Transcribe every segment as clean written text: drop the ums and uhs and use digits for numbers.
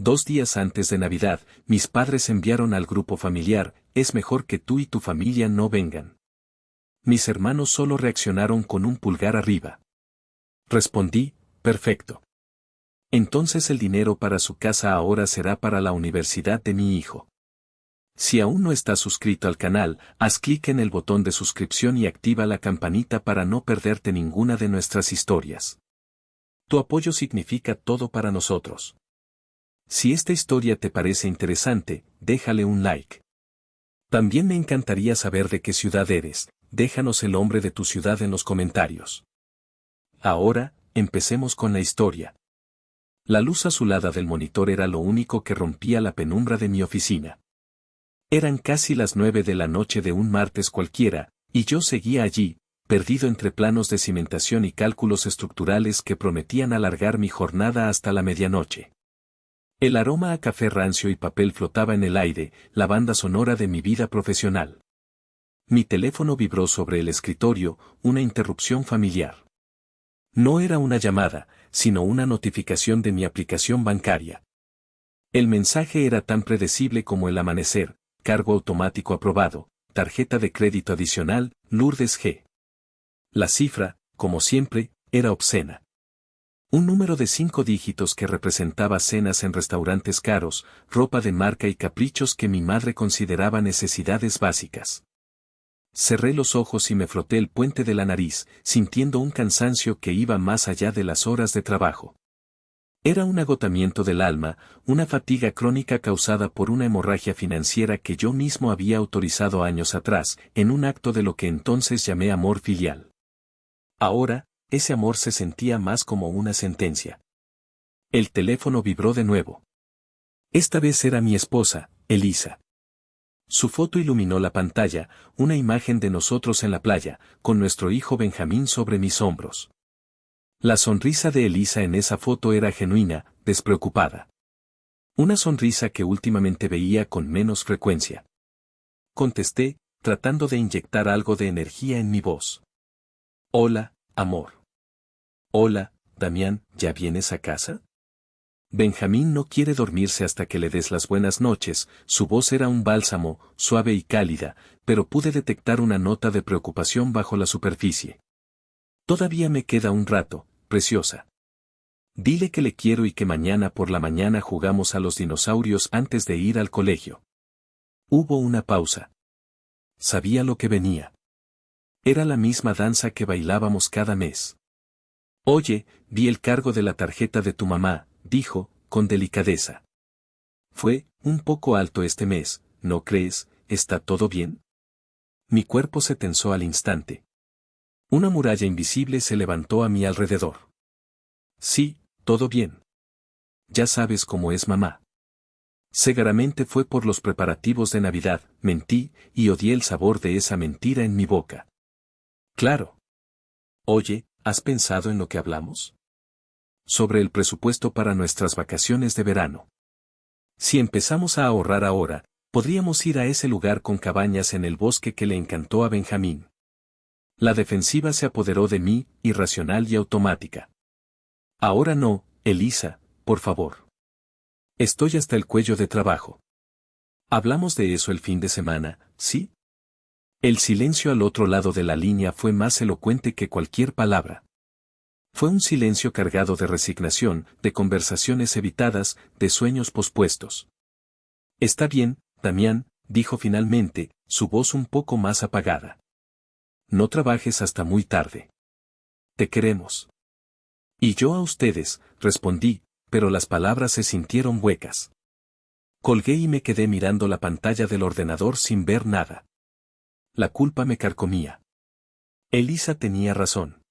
2 días antes de Navidad, mis padres enviaron al grupo familiar: es mejor que tú y tu familia no vengan. Mis hermanos solo reaccionaron con un pulgar arriba. Respondí: perfecto. Entonces el dinero para su casa ahora será para la universidad de mi hijo. Si aún no estás suscrito al canal, haz clic en el botón de suscripción y activa la campanita para no perderte ninguna de nuestras historias. Tu apoyo significa todo para nosotros. Si esta historia te parece interesante, déjale un like. También me encantaría saber de qué ciudad eres. Déjanos el nombre de tu ciudad en los comentarios. Ahora, empecemos con la historia. La luz azulada del monitor era lo único que rompía la penumbra de mi oficina. Eran casi las 9 de la noche de un martes cualquiera, y yo seguía allí, perdido entre planos de cimentación y cálculos estructurales que prometían alargar mi jornada hasta la medianoche. El aroma a café rancio y papel flotaba en el aire, la banda sonora de mi vida profesional. Mi teléfono vibró sobre el escritorio, una interrupción familiar. No era una llamada, sino una notificación de mi aplicación bancaria. El mensaje era tan predecible como el amanecer: cargo automático aprobado, tarjeta de crédito adicional, Lourdes G. La cifra, como siempre, era obscena. Un número de 5 dígitos que representaba cenas en restaurantes caros, ropa de marca y caprichos que mi madre consideraba necesidades básicas. Cerré los ojos y me froté el puente de la nariz, sintiendo un cansancio que iba más allá de las horas de trabajo. Era un agotamiento del alma, una fatiga crónica causada por una hemorragia financiera que yo mismo había autorizado años atrás, en un acto de lo que entonces llamé amor filial. Ahora, ese amor se sentía más como una sentencia. El teléfono vibró de nuevo. Esta vez era mi esposa, Elisa. Su foto iluminó la pantalla, una imagen de nosotros en la playa, con nuestro hijo Benjamín sobre mis hombros. La sonrisa de Elisa en esa foto era genuina, despreocupada. Una sonrisa que últimamente veía con menos frecuencia. Contesté, tratando de inyectar algo de energía en mi voz. Hola, amor. Hola, Damián, ¿ya vienes a casa? Benjamín no quiere dormirse hasta que le des las buenas noches. Su voz era un bálsamo, suave y cálida, pero pude detectar una nota de preocupación bajo la superficie. Todavía me queda un rato, preciosa. Dile que le quiero y que mañana por la mañana jugamos a los dinosaurios antes de ir al colegio. Hubo una pausa. Sabía lo que venía. Era la misma danza que bailábamos cada mes. Oye, vi el cargo de la tarjeta de tu mamá, dijo, con delicadeza. Fue un poco alto este mes, ¿no crees? ¿Está todo bien? Mi cuerpo se tensó al instante. Una muralla invisible se levantó a mi alrededor. Sí, todo bien. Ya sabes cómo es mamá. Seguramente fue por los preparativos de Navidad, mentí, y odié el sabor de esa mentira en mi boca. Claro. Oye, ¿has pensado en lo que hablamos? Sobre el presupuesto para nuestras vacaciones de verano. Si empezamos a ahorrar ahora, podríamos ir a ese lugar con cabañas en el bosque que le encantó a Benjamín. La defensiva se apoderó de mí, irracional y automática. Ahora no, Elisa, por favor. Estoy hasta el cuello de trabajo. Hablamos de eso el fin de semana, ¿sí? El silencio al otro lado de la línea fue más elocuente que cualquier palabra. Fue un silencio cargado de resignación, de conversaciones evitadas, de sueños pospuestos. Está bien, Damián, dijo finalmente, su voz un poco más apagada. No trabajes hasta muy tarde. Te queremos. Y yo a ustedes, respondí, pero las palabras se sintieron huecas. Colgué y me quedé mirando la pantalla del ordenador sin ver nada. La culpa me carcomía. Elisa tenía razón.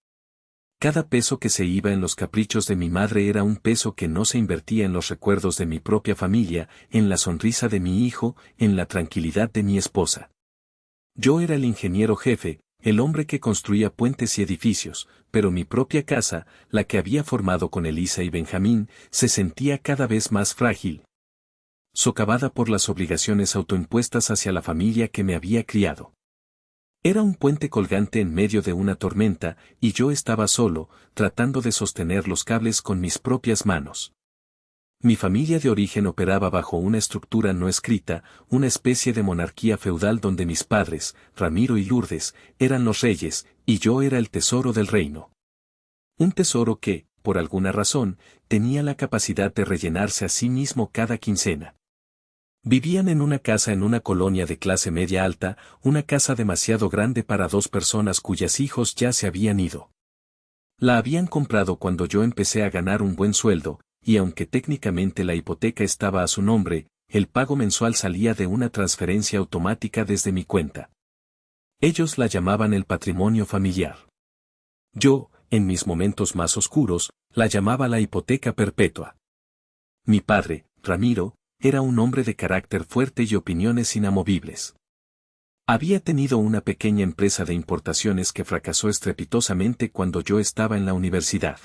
Cada peso que se iba en los caprichos de mi madre era un peso que no se invertía en los recuerdos de mi propia familia, en la sonrisa de mi hijo, en la tranquilidad de mi esposa. Yo era el ingeniero jefe, el hombre que construía puentes y edificios, pero mi propia casa, la que había formado con Elisa y Benjamín, se sentía cada vez más frágil, socavada por las obligaciones autoimpuestas hacia la familia que me había criado. Era un puente colgante en medio de una tormenta, y yo estaba solo, tratando de sostener los cables con mis propias manos. Mi familia de origen operaba bajo una estructura no escrita, una especie de monarquía feudal donde mis padres, Ramiro y Lourdes, eran los reyes, y yo era el tesoro del reino. Un tesoro que, por alguna razón, tenía la capacidad de rellenarse a sí mismo cada quincena. Vivían en una casa en una colonia de clase media alta, una casa demasiado grande para dos personas cuyos hijos ya se habían ido. La habían comprado cuando yo empecé a ganar un buen sueldo, y aunque técnicamente la hipoteca estaba a su nombre, el pago mensual salía de una transferencia automática desde mi cuenta. Ellos la llamaban el patrimonio familiar. Yo, en mis momentos más oscuros, la llamaba la hipoteca perpetua. Mi padre, Ramiro, era un hombre de carácter fuerte y opiniones inamovibles. Había tenido una pequeña empresa de importaciones que fracasó estrepitosamente cuando yo estaba en la universidad.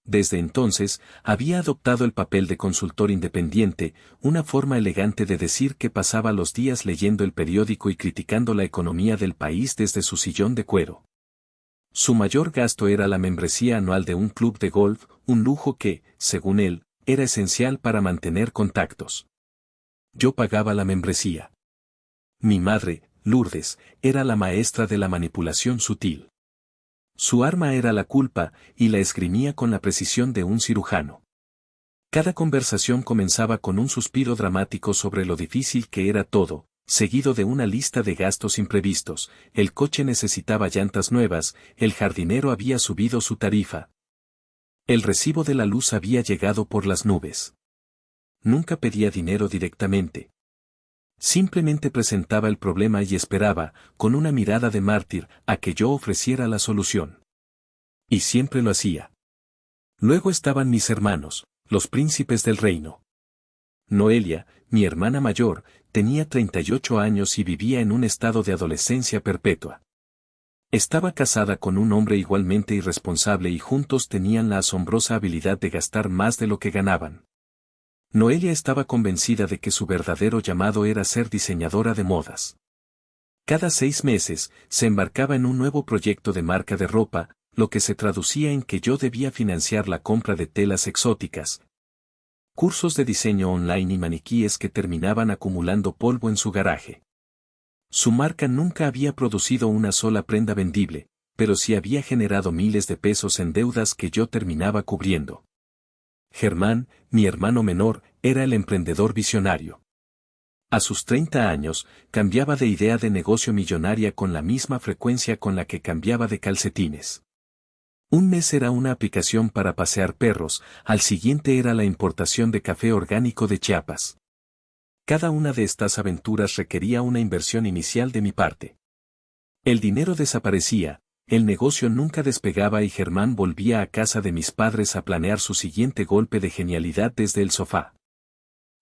Desde entonces, había adoptado el papel de consultor independiente, una forma elegante de decir que pasaba los días leyendo el periódico y criticando la economía del país desde su sillón de cuero. Su mayor gasto era la membresía anual de un club de golf, un lujo que, según él, era esencial para mantener contactos. Yo pagaba la membresía. Mi madre, Lourdes, era la maestra de la manipulación sutil. Su arma era la culpa, y la esgrimía con la precisión de un cirujano. Cada conversación comenzaba con un suspiro dramático sobre lo difícil que era todo, seguido de una lista de gastos imprevistos: el coche necesitaba llantas nuevas, el jardinero había subido su tarifa. El recibo de la luz había llegado por las nubes. Nunca pedía dinero directamente. Simplemente presentaba el problema y esperaba, con una mirada de mártir, a que yo ofreciera la solución. Y siempre lo hacía. Luego estaban mis hermanos, los príncipes del reino. Noelia, mi hermana mayor, tenía 38 años y vivía en un estado de adolescencia perpetua. Estaba casada con un hombre igualmente irresponsable y juntos tenían la asombrosa habilidad de gastar más de lo que ganaban. Noelia estaba convencida de que su verdadero llamado era ser diseñadora de modas. Cada 6 meses, se embarcaba en un nuevo proyecto de marca de ropa, lo que se traducía en que yo debía financiar la compra de telas exóticas, cursos de diseño online y maniquíes que terminaban acumulando polvo en su garaje. Su marca nunca había producido una sola prenda vendible, pero sí había generado miles de pesos en deudas que yo terminaba cubriendo. Germán, mi hermano menor, era el emprendedor visionario. A sus 30 años, cambiaba de idea de negocio millonaria con la misma frecuencia con la que cambiaba de calcetines. Un mes era una aplicación para pasear perros, al siguiente era la importación de café orgánico de Chiapas. Cada una de estas aventuras requería una inversión inicial de mi parte. El dinero desaparecía, el negocio nunca despegaba y Germán volvía a casa de mis padres a planear su siguiente golpe de genialidad desde el sofá.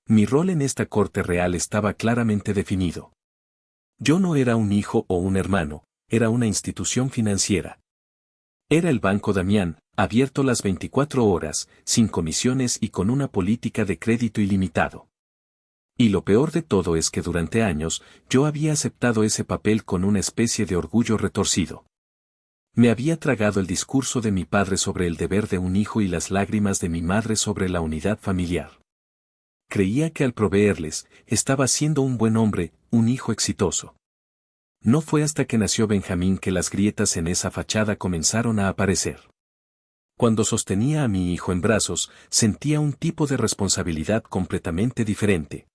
Mi rol en esta corte real estaba claramente definido. Yo no era un hijo o un hermano, era una institución financiera. Era el Banco Damián, abierto las 24 horas, sin comisiones y con una política de crédito ilimitado. Y lo peor de todo es que durante años, yo había aceptado ese papel con una especie de orgullo retorcido. Me había tragado el discurso de mi padre sobre el deber de un hijo y las lágrimas de mi madre sobre la unidad familiar. Creía que al proveerles, estaba siendo un buen hombre, un hijo exitoso. No fue hasta que nació Benjamín que las grietas en esa fachada comenzaron a aparecer. Cuando sostenía a mi hijo en brazos, sentía un tipo de responsabilidad completamente diferente.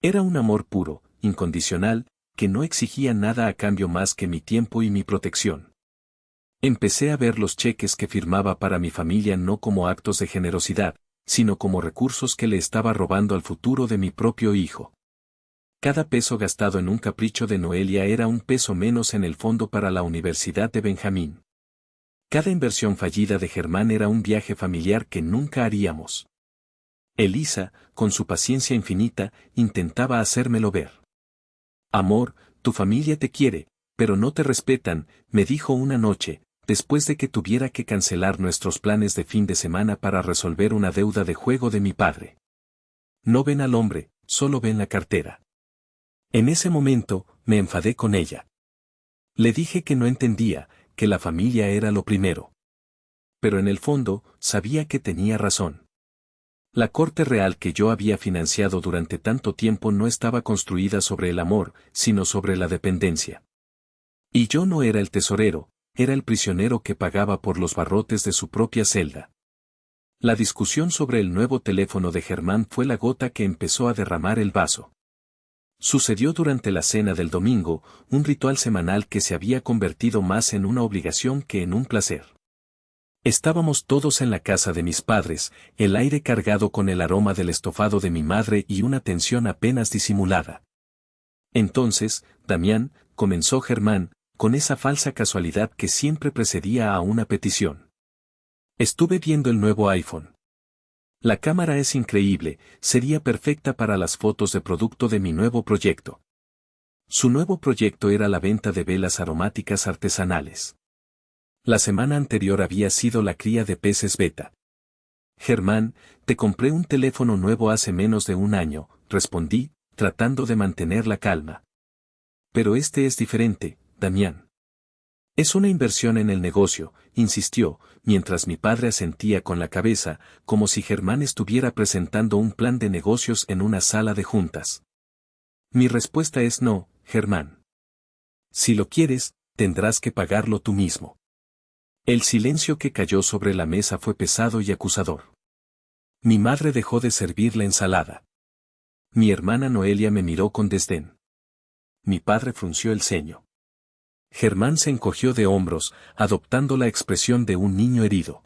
Era un amor puro, incondicional, que no exigía nada a cambio más que mi tiempo y mi protección. Empecé a ver los cheques que firmaba para mi familia no como actos de generosidad, sino como recursos que le estaba robando al futuro de mi propio hijo. Cada peso gastado en un capricho de Noelia era un peso menos en el fondo para la universidad de Benjamín. Cada inversión fallida de Germán era un viaje familiar que nunca haríamos. Elisa, con su paciencia infinita, intentaba hacérmelo ver. Amor, tu familia te quiere, pero no te respetan, me dijo una noche, después de que tuviera que cancelar nuestros planes de fin de semana para resolver una deuda de juego de mi padre. No ven al hombre, solo ven la cartera. En ese momento, me enfadé con ella. Le dije que no entendía, que la familia era lo primero. Pero en el fondo, sabía que tenía razón. La corte real que yo había financiado durante tanto tiempo no estaba construida sobre el amor, sino sobre la dependencia. Y yo no era el tesorero, era el prisionero que pagaba por los barrotes de su propia celda. La discusión sobre el nuevo teléfono de Germán fue la gota que empezó a derramar el vaso. Sucedió durante la cena del domingo, un ritual semanal que se había convertido más en una obligación que en un placer. Estábamos todos en la casa de mis padres, el aire cargado con el aroma del estofado de mi madre y una tensión apenas disimulada. Entonces, Damián, comenzó Germán, con esa falsa casualidad que siempre precedía a una petición. Estuve viendo el nuevo iPhone. La cámara es increíble, sería perfecta para las fotos de producto de mi nuevo proyecto. Su nuevo proyecto era la venta de velas aromáticas artesanales. La semana anterior había sido la cría de peces beta. Germán, te compré un teléfono nuevo hace menos de un año, respondí, tratando de mantener la calma. Pero este es diferente, Damián. Es una inversión en el negocio, insistió, mientras mi padre asentía con la cabeza, como si Germán estuviera presentando un plan de negocios en una sala de juntas. Mi respuesta es no, Germán. Si lo quieres, tendrás que pagarlo tú mismo. El silencio que cayó sobre la mesa fue pesado y acusador. Mi madre dejó de servir la ensalada. Mi hermana Noelia me miró con desdén. Mi padre frunció el ceño. Germán se encogió de hombros, adoptando la expresión de un niño herido.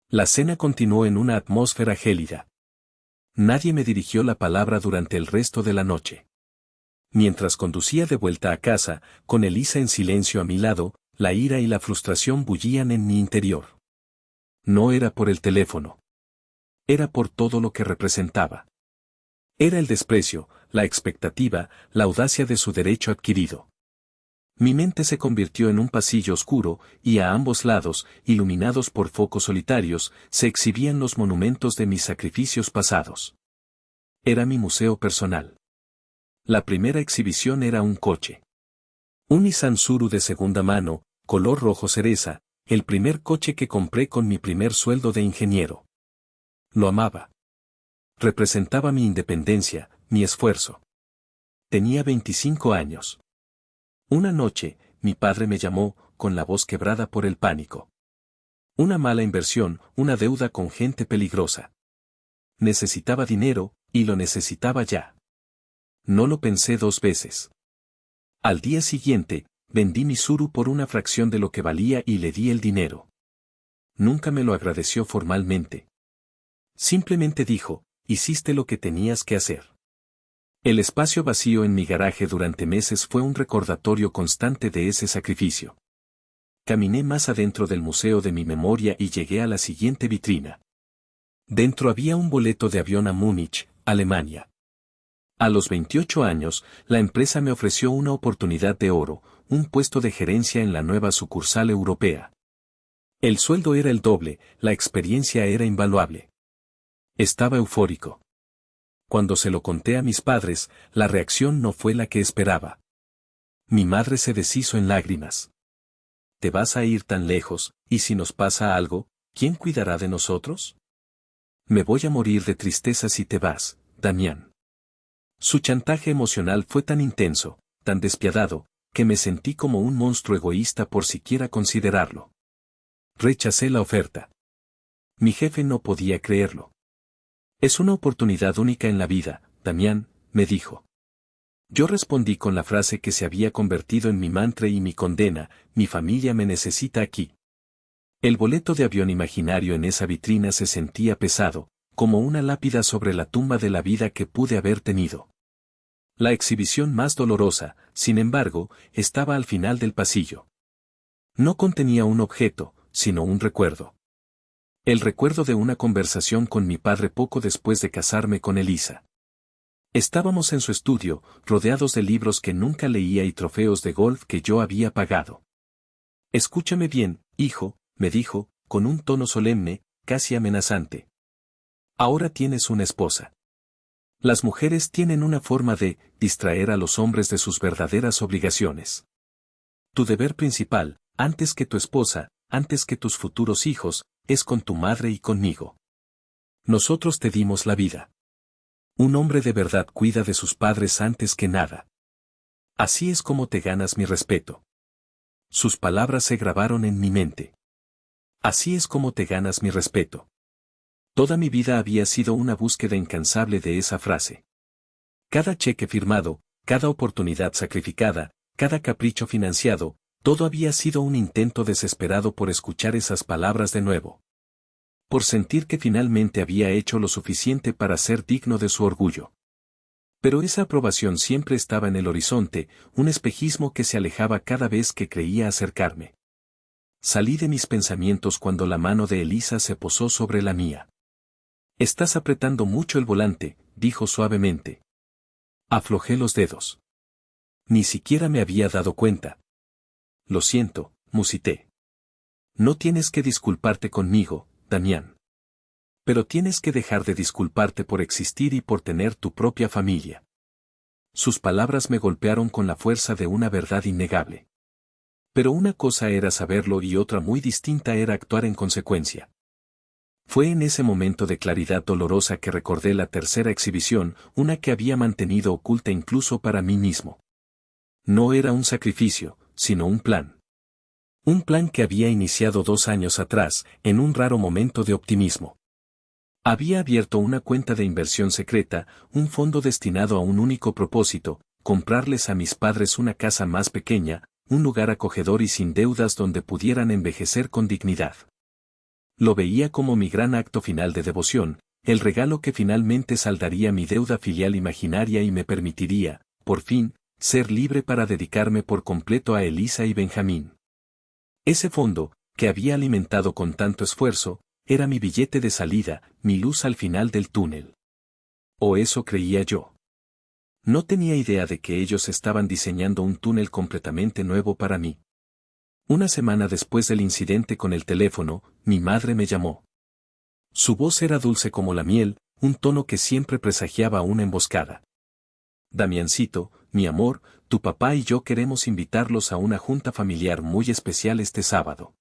La cena continuó en una atmósfera gélida. Nadie me dirigió la palabra durante el resto de la noche. Mientras conducía de vuelta a casa, con Elisa en silencio a mi lado, la ira y la frustración bullían en mi interior. No era por el teléfono. Era por todo lo que representaba. Era el desprecio, la expectativa, la audacia de su derecho adquirido. Mi mente se convirtió en un pasillo oscuro, y a ambos lados, iluminados por focos solitarios, se exhibían los monumentos de mis sacrificios pasados. Era mi museo personal. La primera exhibición era un coche. Un Nissan Tsuru de segunda mano, color rojo cereza, el primer coche que compré con mi primer sueldo de ingeniero. Lo amaba. Representaba mi independencia, mi esfuerzo. Tenía 25 años. Una noche, mi padre me llamó, con la voz quebrada por el pánico. Una mala inversión, una deuda con gente peligrosa. Necesitaba dinero, y lo necesitaba ya. No lo pensé dos veces. Al día siguiente, vendí mi Tsuru por una fracción de lo que valía y le di el dinero. Nunca me lo agradeció formalmente. Simplemente dijo, hiciste lo que tenías que hacer. El espacio vacío en mi garaje durante meses fue un recordatorio constante de ese sacrificio. Caminé más adentro del museo de mi memoria y llegué a la siguiente vitrina. Dentro había un boleto de avión a Múnich, Alemania. A los 28 años, la empresa me ofreció una oportunidad de oro, un puesto de gerencia en la nueva sucursal europea. El sueldo era el doble, la experiencia era invaluable. Estaba eufórico. Cuando se lo conté a mis padres, la reacción no fue la que esperaba. Mi madre se deshizo en lágrimas. ¿Te vas a ir tan lejos, y si nos pasa algo, quién cuidará de nosotros? Me voy a morir de tristeza si te vas, Damián. Su chantaje emocional fue tan intenso, tan despiadado, que me sentí como un monstruo egoísta por siquiera considerarlo. Rechacé la oferta. Mi jefe no podía creerlo. Es una oportunidad única en la vida, Damián, me dijo. Yo respondí con la frase que se había convertido en mi mantra y mi condena, mi familia me necesita aquí. El boleto de avión imaginario en esa vitrina se sentía pesado, como una lápida sobre la tumba de la vida que pude haber tenido. La exhibición más dolorosa, sin embargo, estaba al final del pasillo. No contenía un objeto, sino un recuerdo. El recuerdo de una conversación con mi padre poco después de casarme con Elisa. Estábamos en su estudio, rodeados de libros que nunca leía y trofeos de golf que yo había pagado. Escúchame bien, hijo, me dijo, con un tono solemne, casi amenazante. Ahora tienes una esposa. Las mujeres tienen una forma de distraer a los hombres de sus verdaderas obligaciones. Tu deber principal, antes que tu esposa, antes que tus futuros hijos, es con tu madre y conmigo. Nosotros te dimos la vida. Un hombre de verdad cuida de sus padres antes que nada. Así es como te ganas mi respeto. Sus palabras se grabaron en mi mente. Así es como te ganas mi respeto. Toda mi vida había sido una búsqueda incansable de esa frase. Cada cheque firmado, cada oportunidad sacrificada, cada capricho financiado, todo había sido un intento desesperado por escuchar esas palabras de nuevo. Por sentir que finalmente había hecho lo suficiente para ser digno de su orgullo. Pero esa aprobación siempre estaba en el horizonte, un espejismo que se alejaba cada vez que creía acercarme. Salí de mis pensamientos cuando la mano de Elisa se posó sobre la mía. Estás apretando mucho el volante, dijo suavemente. Aflojé los dedos. Ni siquiera me había dado cuenta. Lo siento, musité. No tienes que disculparte conmigo, Damián. Pero tienes que dejar de disculparte por existir y por tener tu propia familia. Sus palabras me golpearon con la fuerza de una verdad innegable. Pero una cosa era saberlo y otra muy distinta era actuar en consecuencia. Fue en ese momento de claridad dolorosa que recordé la tercera exhibición, una que había mantenido oculta incluso para mí mismo. No era un sacrificio, sino un plan. Un plan que había iniciado 2 años atrás, en un raro momento de optimismo. Había abierto una cuenta de inversión secreta, un fondo destinado a un único propósito, comprarles a mis padres una casa más pequeña, un lugar acogedor y sin deudas donde pudieran envejecer con dignidad. Lo veía como mi gran acto final de devoción, el regalo que finalmente saldaría mi deuda filial imaginaria y me permitiría, por fin, ser libre para dedicarme por completo a Elisa y Benjamín. Ese fondo, que había alimentado con tanto esfuerzo, era mi billete de salida, mi luz al final del túnel. O eso creía yo. No tenía idea de que ellos estaban diseñando un túnel completamente nuevo para mí. Una semana después del incidente con el teléfono, mi madre me llamó. Su voz era dulce como la miel, un tono que siempre presagiaba una emboscada. Damiancito, mi amor, tu papá y yo queremos invitarlos a una junta familiar muy especial este sábado.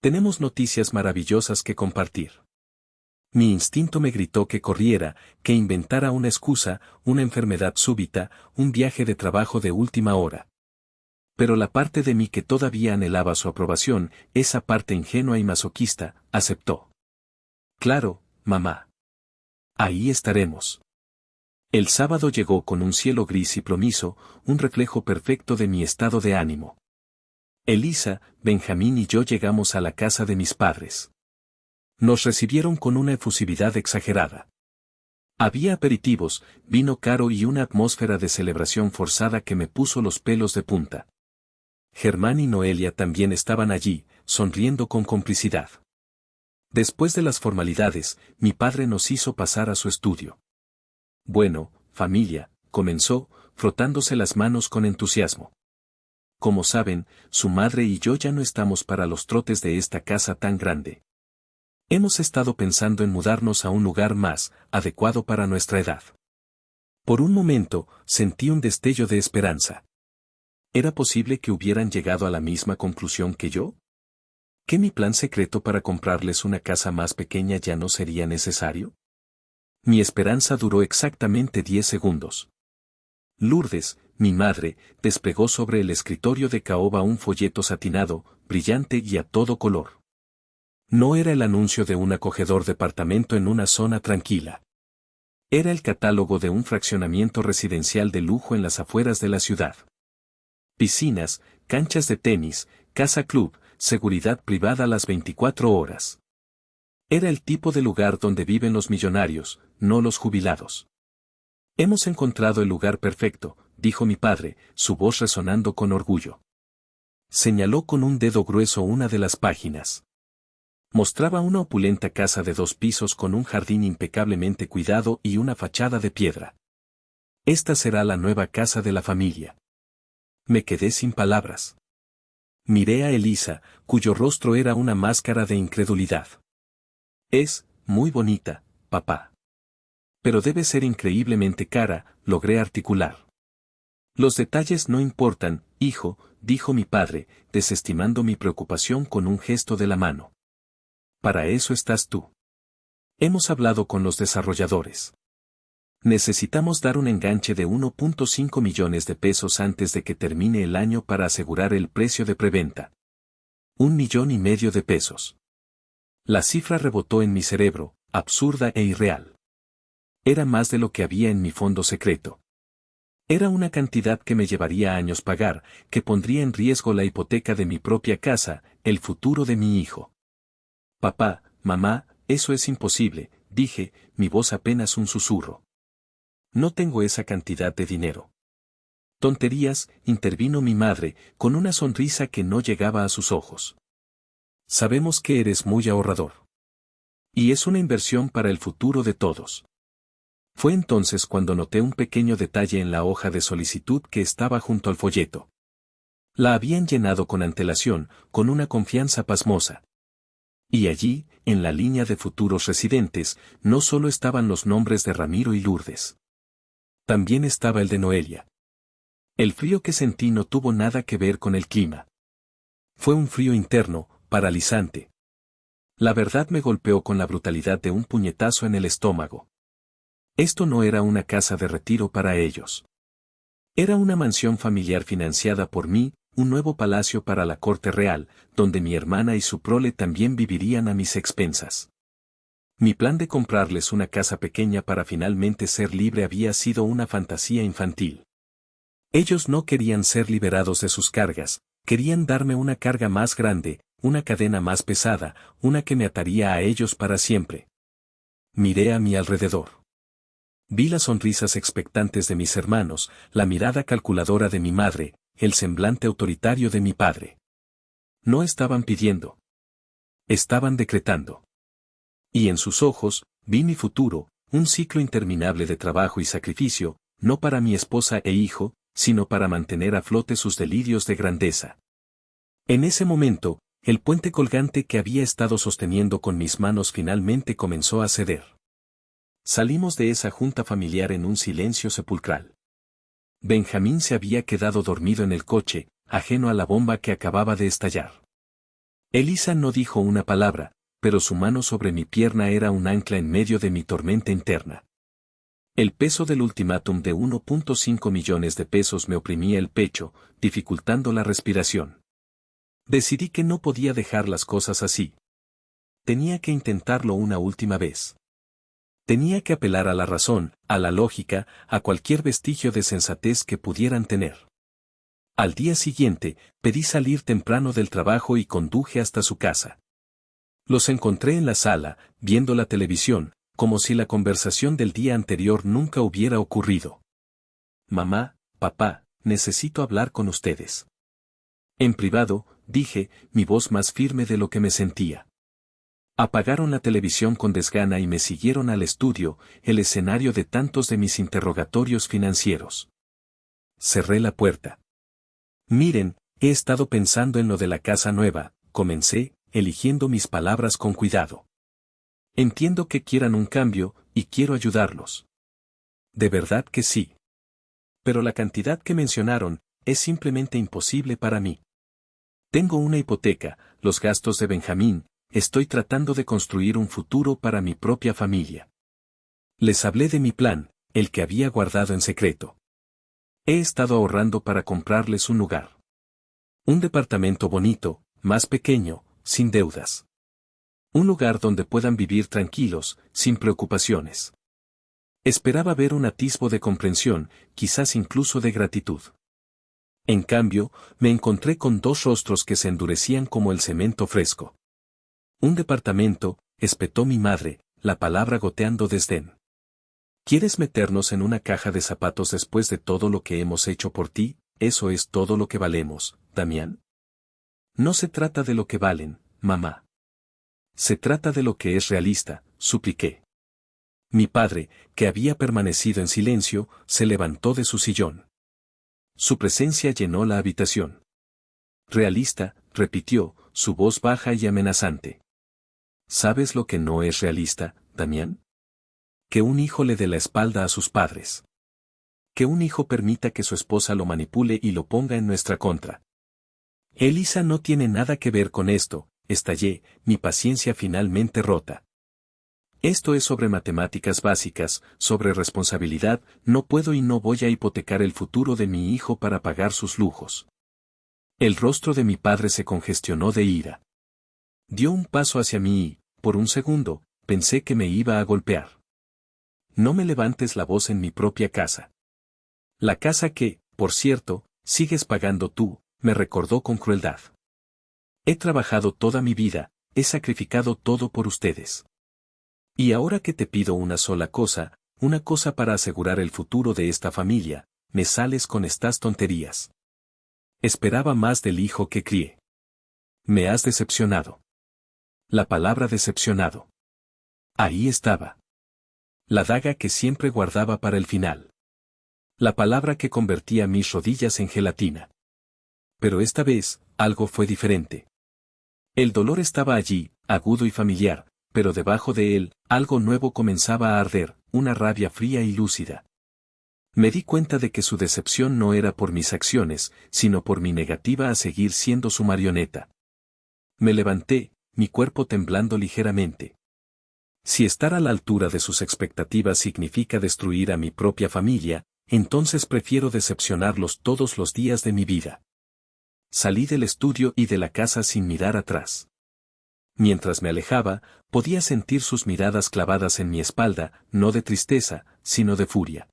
Tenemos noticias maravillosas que compartir. Mi instinto me gritó que corriera, que inventara una excusa, una enfermedad súbita, un viaje de trabajo de última hora. Pero la parte de mí que todavía anhelaba su aprobación, esa parte ingenua y masoquista, aceptó. Claro, mamá. Ahí estaremos. El sábado llegó con un cielo gris y plomizo, un reflejo perfecto de mi estado de ánimo. Elisa, Benjamín y yo llegamos a la casa de mis padres. Nos recibieron con una efusividad exagerada. Había aperitivos, vino caro y una atmósfera de celebración forzada que me puso los pelos de punta. Germán y Noelia también estaban allí, sonriendo con complicidad. Después de las formalidades, mi padre nos hizo pasar a su estudio. Bueno, familia, comenzó, frotándose las manos con entusiasmo. Como saben, su madre y yo ya no estamos para los trotes de esta casa tan grande. Hemos estado pensando en mudarnos a un lugar más adecuado para nuestra edad. Por un momento, sentí un destello de esperanza. ¿Era posible que hubieran llegado a la misma conclusión que yo? ¿Que mi plan secreto para comprarles una casa más pequeña ya no sería necesario? Mi esperanza duró exactamente 10 segundos. Lourdes, mi madre, desplegó sobre el escritorio de caoba un folleto satinado, brillante y a todo color. No era el anuncio de un acogedor departamento en una zona tranquila. Era el catálogo de un fraccionamiento residencial de lujo en las afueras de la ciudad. Piscinas, canchas de tenis, casa club, seguridad privada a las 24 horas. Era el tipo de lugar donde viven los millonarios, no los jubilados. Hemos encontrado el lugar perfecto, dijo mi padre, su voz resonando con orgullo. Señaló con un dedo grueso una de las páginas. Mostraba una opulenta casa de 2 pisos con un jardín impecablemente cuidado y una fachada de piedra. Esta será la nueva casa de la familia. Me quedé sin palabras. Miré a Elisa, cuyo rostro era una máscara de incredulidad. Es muy bonita, papá. Pero debe ser increíblemente cara, logré articular. Los detalles no importan, hijo, dijo mi padre, desestimando mi preocupación con un gesto de la mano. Para eso estás tú. Hemos hablado con los desarrolladores. Necesitamos dar un enganche de 1.5 millones de pesos antes de que termine el año para asegurar el precio de preventa. 1,5 millones de pesos. La cifra rebotó en mi cerebro, absurda e irreal. Era más de lo que había en mi fondo secreto. Era una cantidad que me llevaría años pagar, que pondría en riesgo la hipoteca de mi propia casa, el futuro de mi hijo. Papá, mamá, eso es imposible, dije, mi voz apenas un susurro. No tengo esa cantidad de dinero. Tonterías, intervino mi madre, con una sonrisa que no llegaba a sus ojos. Sabemos que eres muy ahorrador. Y es una inversión para el futuro de todos. Fue entonces cuando noté un pequeño detalle en la hoja de solicitud que estaba junto al folleto. La habían llenado con antelación, con una confianza pasmosa. Y allí, en la línea de futuros residentes, no solo estaban los nombres de Ramiro y Lourdes. También estaba el de Noelia. El frío que sentí no tuvo nada que ver con el clima. Fue un frío interno, paralizante. La verdad me golpeó con la brutalidad de un puñetazo en el estómago. Esto no era una casa de retiro para ellos. Era una mansión familiar financiada por mí, un nuevo palacio para la corte real, donde mi hermana y su prole también vivirían a mis expensas. Mi plan de comprarles una casa pequeña para finalmente ser libre había sido una fantasía infantil. Ellos no querían ser liberados de sus cargas, querían darme una carga más grande, una cadena más pesada, una que me ataría a ellos para siempre. Miré a mi alrededor. Vi las sonrisas expectantes de mis hermanos, la mirada calculadora de mi madre, el semblante autoritario de mi padre. No estaban pidiendo. Estaban decretando. Y en sus ojos, vi mi futuro, un ciclo interminable de trabajo y sacrificio, no para mi esposa e hijo, sino para mantener a flote sus delirios de grandeza. En ese momento, el puente colgante que había estado sosteniendo con mis manos finalmente comenzó a ceder. Salimos de esa junta familiar en un silencio sepulcral. Benjamín se había quedado dormido en el coche, ajeno a la bomba que acababa de estallar. Elisa no dijo una palabra, pero su mano sobre mi pierna era un ancla en medio de mi tormenta interna. El peso del ultimátum de 1.5 millones de pesos me oprimía el pecho, dificultando la respiración. Decidí que no podía dejar las cosas así. Tenía que intentarlo una última vez. Tenía que apelar a la razón, a la lógica, a cualquier vestigio de sensatez que pudieran tener. Al día siguiente, pedí salir temprano del trabajo y conduje hasta su casa. Los encontré en la sala, viendo la televisión, como si la conversación del día anterior nunca hubiera ocurrido. Mamá, papá, necesito hablar con ustedes. En privado, dije, mi voz más firme de lo que me sentía. Apagaron la televisión con desgana y me siguieron al estudio, el escenario de tantos de mis interrogatorios financieros. Cerré la puerta. Miren, he estado pensando en lo de la casa nueva, comencé, eligiendo mis palabras con cuidado. Entiendo que quieran un cambio, y quiero ayudarlos. De verdad que sí. Pero la cantidad que mencionaron, es simplemente imposible para mí. Tengo una hipoteca, los gastos de Benjamín, estoy tratando de construir un futuro para mi propia familia. Les hablé de mi plan, el que había guardado en secreto. He estado ahorrando para comprarles un lugar. Un departamento bonito, más pequeño, sin deudas. Un lugar donde puedan vivir tranquilos, sin preocupaciones. Esperaba ver un atisbo de comprensión, quizás incluso de gratitud. En cambio, me encontré con dos rostros que se endurecían como el cemento fresco. Un departamento, espetó mi madre, la palabra goteando desdén. ¿Quieres meternos en una caja de zapatos después de todo lo que hemos hecho por ti? Eso es todo lo que valemos, Damián. No se trata de lo que valen, mamá. Se trata de lo que es realista, supliqué. Mi padre, que había permanecido en silencio, se levantó de su sillón. Su presencia llenó la habitación. Realista, repitió, su voz baja y amenazante. ¿Sabes lo que no es realista, Damián? Que un hijo le dé la espalda a sus padres. Que un hijo permita que su esposa lo manipule y lo ponga en nuestra contra. Elisa no tiene nada que ver con esto, estallé, mi paciencia finalmente rota. Esto es sobre matemáticas básicas, sobre responsabilidad, no puedo y no voy a hipotecar el futuro de mi hijo para pagar sus lujos. El rostro de mi padre se congestionó de ira. Dio un paso hacia mí y, por un segundo, pensé que me iba a golpear. No me levantes la voz en mi propia casa. La casa que, por cierto, sigues pagando tú, me recordó con crueldad. He trabajado toda mi vida, he sacrificado todo por ustedes. Y ahora que te pido una cosa para asegurar el futuro de esta familia, me sales con estas tonterías. Esperaba más del hijo que crié. Me has decepcionado. La palabra decepcionado. Ahí estaba. La daga que siempre guardaba para el final. La palabra que convertía mis rodillas en gelatina. Pero esta vez, algo fue diferente. El dolor estaba allí, agudo y familiar, pero debajo de él, algo nuevo comenzaba a arder, una rabia fría y lúcida. Me di cuenta de que su decepción no era por mis acciones, sino por mi negativa a seguir siendo su marioneta. Me levanté, mi cuerpo temblando ligeramente. Si estar a la altura de sus expectativas significa destruir a mi propia familia, entonces prefiero decepcionarlos todos los días de mi vida. Salí del estudio y de la casa sin mirar atrás. Mientras me alejaba, podía sentir sus miradas clavadas en mi espalda, no de tristeza, sino de furia.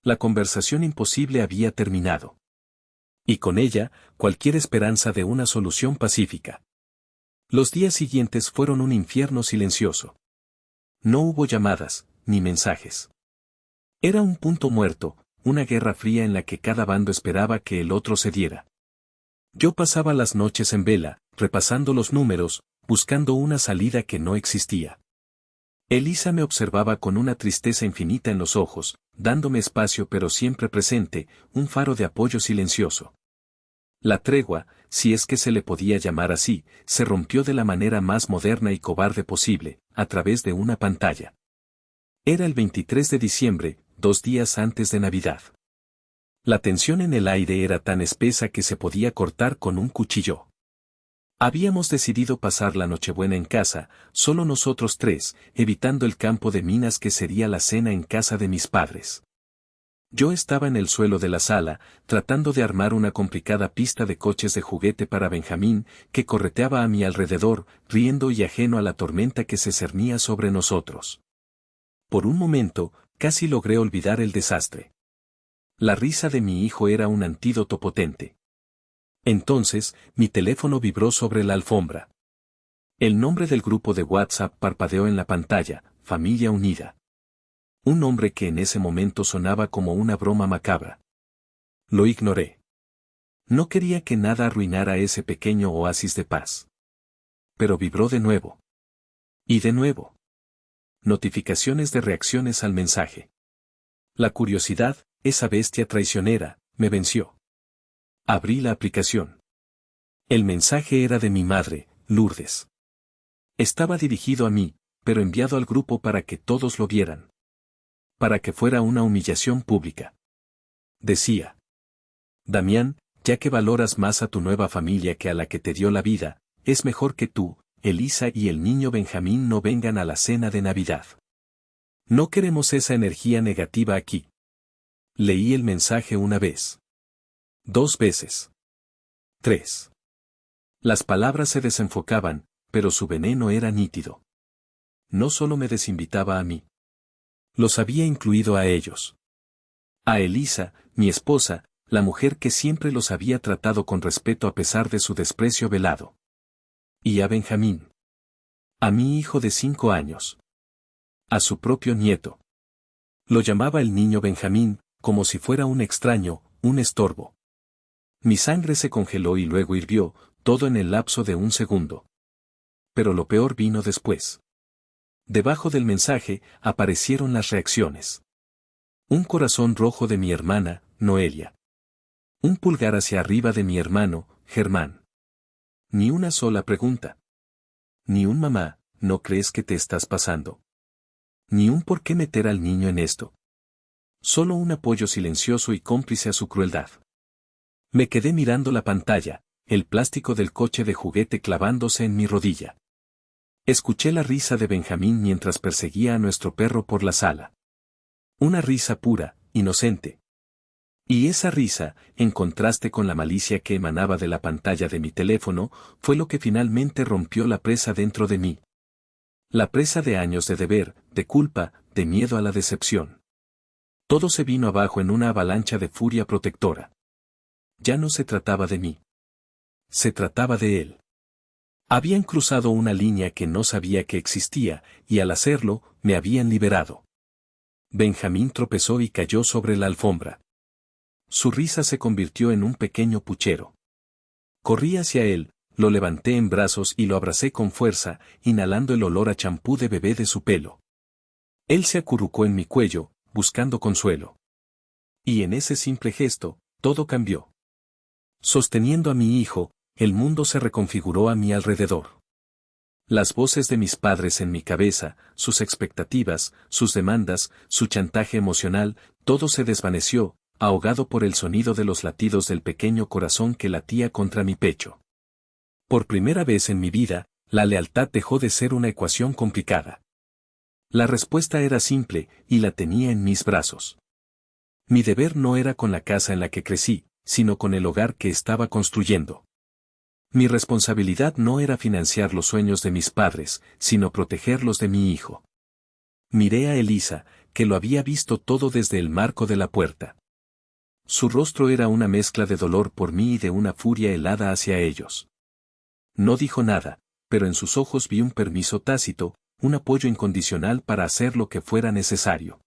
La conversación imposible había terminado. Y con ella, cualquier esperanza de una solución pacífica. Los días siguientes fueron un infierno silencioso. No hubo llamadas, ni mensajes. Era un punto muerto, una guerra fría en la que cada bando esperaba que el otro cediera. Yo pasaba las noches en vela, repasando los números, buscando una salida que no existía. Elisa me observaba con una tristeza infinita en los ojos, dándome espacio pero siempre presente, un faro de apoyo silencioso. La tregua, si es que se le podía llamar así, se rompió de la manera más moderna y cobarde posible, a través de una pantalla. Era el 23 de diciembre, 2 días antes de Navidad. La tensión en el aire era tan espesa que se podía cortar con un cuchillo. Habíamos decidido pasar la Nochebuena en casa, solo nosotros tres, evitando el campo de minas que sería la cena en casa de mis padres. Yo estaba en el suelo de la sala, tratando de armar una complicada pista de coches de juguete para Benjamín, que correteaba a mi alrededor, riendo y ajeno a la tormenta que se cernía sobre nosotros. Por un momento, casi logré olvidar el desastre. La risa de mi hijo era un antídoto potente. Entonces, mi teléfono vibró sobre la alfombra. El nombre del grupo de WhatsApp parpadeó en la pantalla, Familia Unida. Un nombre que en ese momento sonaba como una broma macabra. Lo ignoré. No quería que nada arruinara ese pequeño oasis de paz. Pero vibró de nuevo. Y de nuevo. Notificaciones de reacciones al mensaje. La curiosidad, esa bestia traicionera, me venció. Abrí la aplicación. El mensaje era de mi madre, Lourdes. Estaba dirigido a mí, pero enviado al grupo para que todos lo vieran. Para que fuera una humillación pública. Decía: Damián, ya que valoras más a tu nueva familia que a la que te dio la vida, es mejor que tú, Elisa y el niño Benjamín no vengan a la cena de Navidad. No queremos esa energía negativa aquí. Leí el mensaje una vez. 2 veces. 3. Las palabras se desenfocaban, pero su veneno era nítido. No solo me desinvitaba a mí. Los había incluido a ellos. A Elisa, mi esposa, la mujer que siempre los había tratado con respeto a pesar de su desprecio velado. Y a Benjamín. A mi hijo de 5 años. A su propio nieto. Lo llamaba el niño Benjamín, como si fuera un extraño, un estorbo. Mi sangre se congeló y luego hirvió, todo en el lapso de un segundo. Pero lo peor vino después. Debajo del mensaje, aparecieron las reacciones. Un corazón rojo de mi hermana, Noelia. Un pulgar hacia arriba de mi hermano, Germán. Ni una sola pregunta. Ni un mamá, ¿no crees que te estás pasando? Ni un por qué meter al niño en esto. Solo un apoyo silencioso y cómplice a su crueldad. Me quedé mirando la pantalla, el plástico del coche de juguete clavándose en mi rodilla. Escuché la risa de Benjamín mientras perseguía a nuestro perro por la sala. Una risa pura, inocente. Y esa risa, en contraste con la malicia que emanaba de la pantalla de mi teléfono, fue lo que finalmente rompió la presa dentro de mí. La presa de años de deber, de culpa, de miedo a la decepción. Todo se vino abajo en una avalancha de furia protectora. Ya no se trataba de mí. Se trataba de él. Habían cruzado una línea que no sabía que existía, y al hacerlo, me habían liberado. Benjamín tropezó y cayó sobre la alfombra. Su risa se convirtió en un pequeño puchero. Corrí hacia él, lo levanté en brazos y lo abracé con fuerza, inhalando el olor a champú de bebé de su pelo. Él se acurrucó en mi cuello, buscando consuelo. Y en ese simple gesto, todo cambió. Sosteniendo a mi hijo, el mundo se reconfiguró a mi alrededor. Las voces de mis padres en mi cabeza, sus expectativas, sus demandas, su chantaje emocional, todo se desvaneció, ahogado por el sonido de los latidos del pequeño corazón que latía contra mi pecho. Por primera vez en mi vida, la lealtad dejó de ser una ecuación complicada. La respuesta era simple, y la tenía en mis brazos. Mi deber no era con la casa en la que crecí, sino con el hogar que estaba construyendo. Mi responsabilidad no era financiar los sueños de mis padres, sino protegerlos de mi hijo. Miré a Elisa, que lo había visto todo desde el marco de la puerta. Su rostro era una mezcla de dolor por mí y de una furia helada hacia ellos. No dijo nada, pero en sus ojos vi un permiso tácito, un apoyo incondicional para hacer lo que fuera necesario.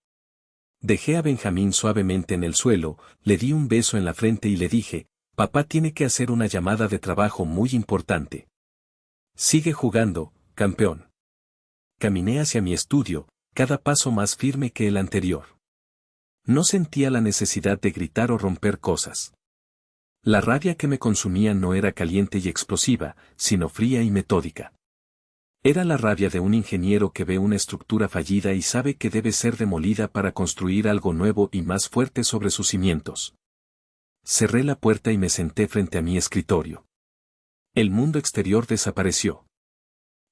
Dejé a Benjamín suavemente en el suelo, le di un beso en la frente y le dije, papá tiene que hacer una llamada de trabajo muy importante. Sigue jugando, campeón. Caminé hacia mi estudio, cada paso más firme que el anterior. No sentía la necesidad de gritar o romper cosas. La rabia que me consumía no era caliente y explosiva, sino fría y metódica. Era la rabia de un ingeniero que ve una estructura fallida y sabe que debe ser demolida para construir algo nuevo y más fuerte sobre sus cimientos. Cerré la puerta y me senté frente a mi escritorio. El mundo exterior desapareció.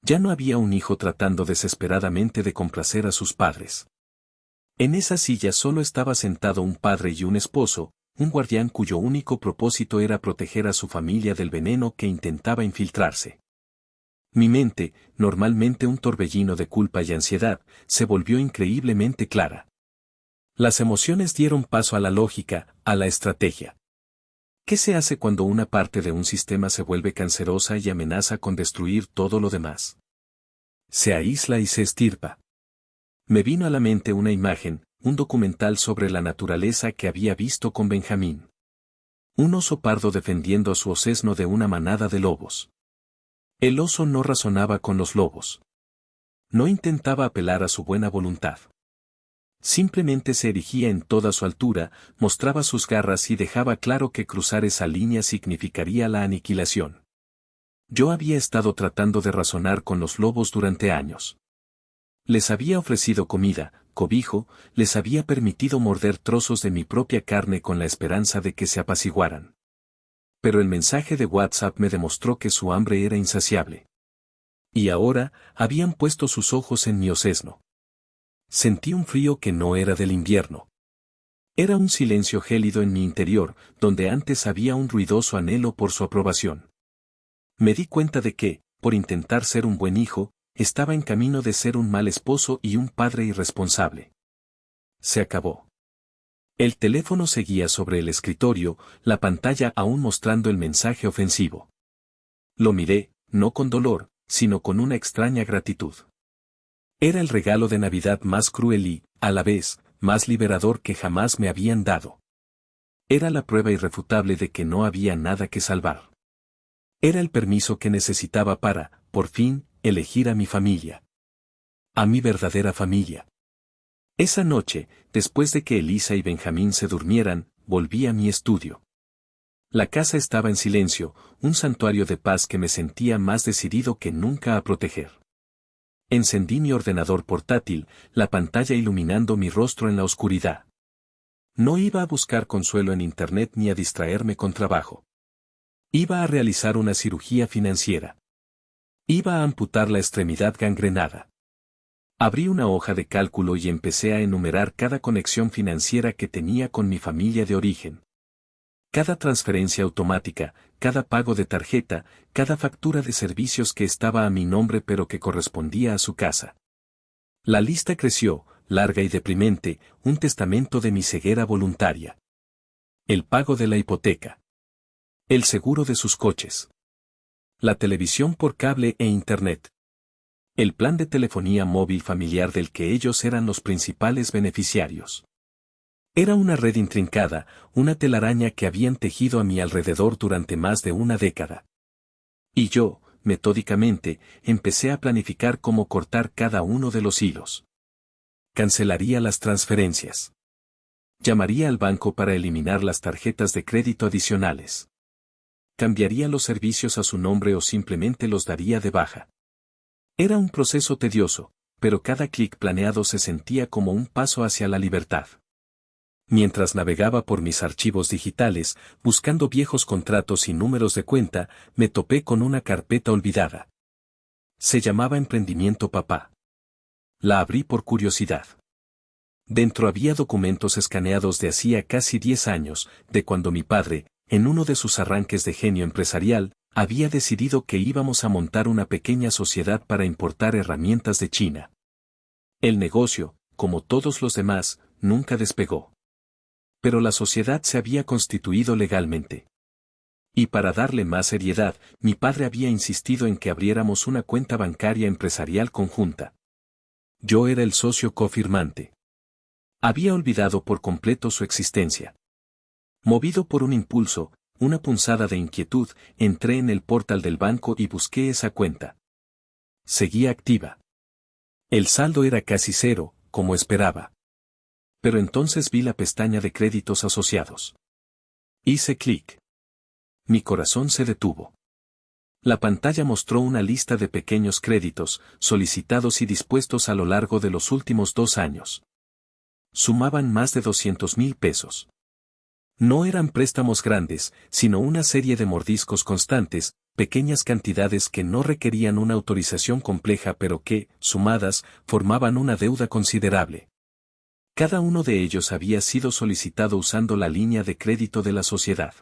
Ya no había un hijo tratando desesperadamente de complacer a sus padres. En esa silla solo estaba sentado un padre y un esposo, un guardián cuyo único propósito era proteger a su familia del veneno que intentaba infiltrarse. Mi mente, normalmente un torbellino de culpa y ansiedad, se volvió increíblemente clara. Las emociones dieron paso a la lógica, a la estrategia. ¿Qué se hace cuando una parte de un sistema se vuelve cancerosa y amenaza con destruir todo lo demás? Se aísla y se estirpa. Me vino a la mente una imagen, un documental sobre la naturaleza que había visto con Benjamín. Un oso pardo defendiendo a su osesno de una manada de lobos. El oso no razonaba con los lobos. No intentaba apelar a su buena voluntad. Simplemente se erigía en toda su altura, mostraba sus garras y dejaba claro que cruzar esa línea significaría la aniquilación. Yo había estado tratando de razonar con los lobos durante años. Les había ofrecido comida, cobijo, les había permitido morder trozos de mi propia carne con la esperanza de que se apaciguaran. Pero el mensaje de WhatsApp me demostró que su hambre era insaciable. Y ahora, habían puesto sus ojos en mi osesno. Sentí un frío que no era del invierno. Era un silencio gélido en mi interior, donde antes había un ruidoso anhelo por su aprobación. Me di cuenta de que, por intentar ser un buen hijo, estaba en camino de ser un mal esposo y un padre irresponsable. Se acabó. El teléfono seguía sobre el escritorio, la pantalla aún mostrando el mensaje ofensivo. Lo miré, no con dolor, sino con una extraña gratitud. Era el regalo de Navidad más cruel y, a la vez, más liberador que jamás me habían dado. Era la prueba irrefutable de que no había nada que salvar. Era el permiso que necesitaba para, por fin, elegir a mi familia. A mi verdadera familia. Esa noche, después de que Elisa y Benjamín se durmieran, volví a mi estudio. La casa estaba en silencio, un santuario de paz que me sentía más decidido que nunca a proteger. Encendí mi ordenador portátil, la pantalla iluminando mi rostro en la oscuridad. No iba a buscar consuelo en Internet ni a distraerme con trabajo. Iba a realizar una cirugía financiera. Iba a amputar la extremidad gangrenada. Abrí una hoja de cálculo y empecé a enumerar cada conexión financiera que tenía con mi familia de origen. Cada transferencia automática, cada pago de tarjeta, cada factura de servicios que estaba a mi nombre pero que correspondía a su casa. La lista creció, larga y deprimente, un testamento de mi ceguera voluntaria. El pago de la hipoteca. El seguro de sus coches. La televisión por cable e internet. El plan de telefonía móvil familiar del que ellos eran los principales beneficiarios. Era una red intrincada, una telaraña que habían tejido a mi alrededor durante más de una década. Y yo, metódicamente, empecé a planificar cómo cortar cada uno de los hilos. Cancelaría las transferencias. Llamaría al banco para eliminar las tarjetas de crédito adicionales. Cambiaría los servicios a su nombre o simplemente los daría de baja. Era un proceso tedioso, pero cada clic planeado se sentía como un paso hacia la libertad. Mientras navegaba por mis archivos digitales, buscando viejos contratos y números de cuenta, me topé con una carpeta olvidada. Se llamaba Emprendimiento Papá. La abrí por curiosidad. Dentro había documentos escaneados de hacía casi 10 años, de cuando mi padre, en uno de sus arranques de genio empresarial, había decidido que íbamos a montar una pequeña sociedad para importar herramientas de China. El negocio, como todos los demás, nunca despegó. Pero la sociedad se había constituido legalmente. Y para darle más seriedad, mi padre había insistido en que abriéramos una cuenta bancaria empresarial conjunta. Yo era el socio cofirmante. Había olvidado por completo su existencia. Movido por un impulso, una punzada de inquietud, entré en el portal del banco y busqué esa cuenta. Seguía activa. El saldo era casi cero, como esperaba. Pero entonces vi la pestaña de créditos asociados. Hice clic. Mi corazón se detuvo. La pantalla mostró una lista de pequeños créditos, solicitados y dispuestos a lo largo de los últimos 2 años. Sumaban más de 200,000 pesos. No eran préstamos grandes, sino una serie de mordiscos constantes, pequeñas cantidades que no requerían una autorización compleja pero que, sumadas, formaban una deuda considerable. Cada uno de ellos había sido solicitado usando la línea de crédito de la sociedad.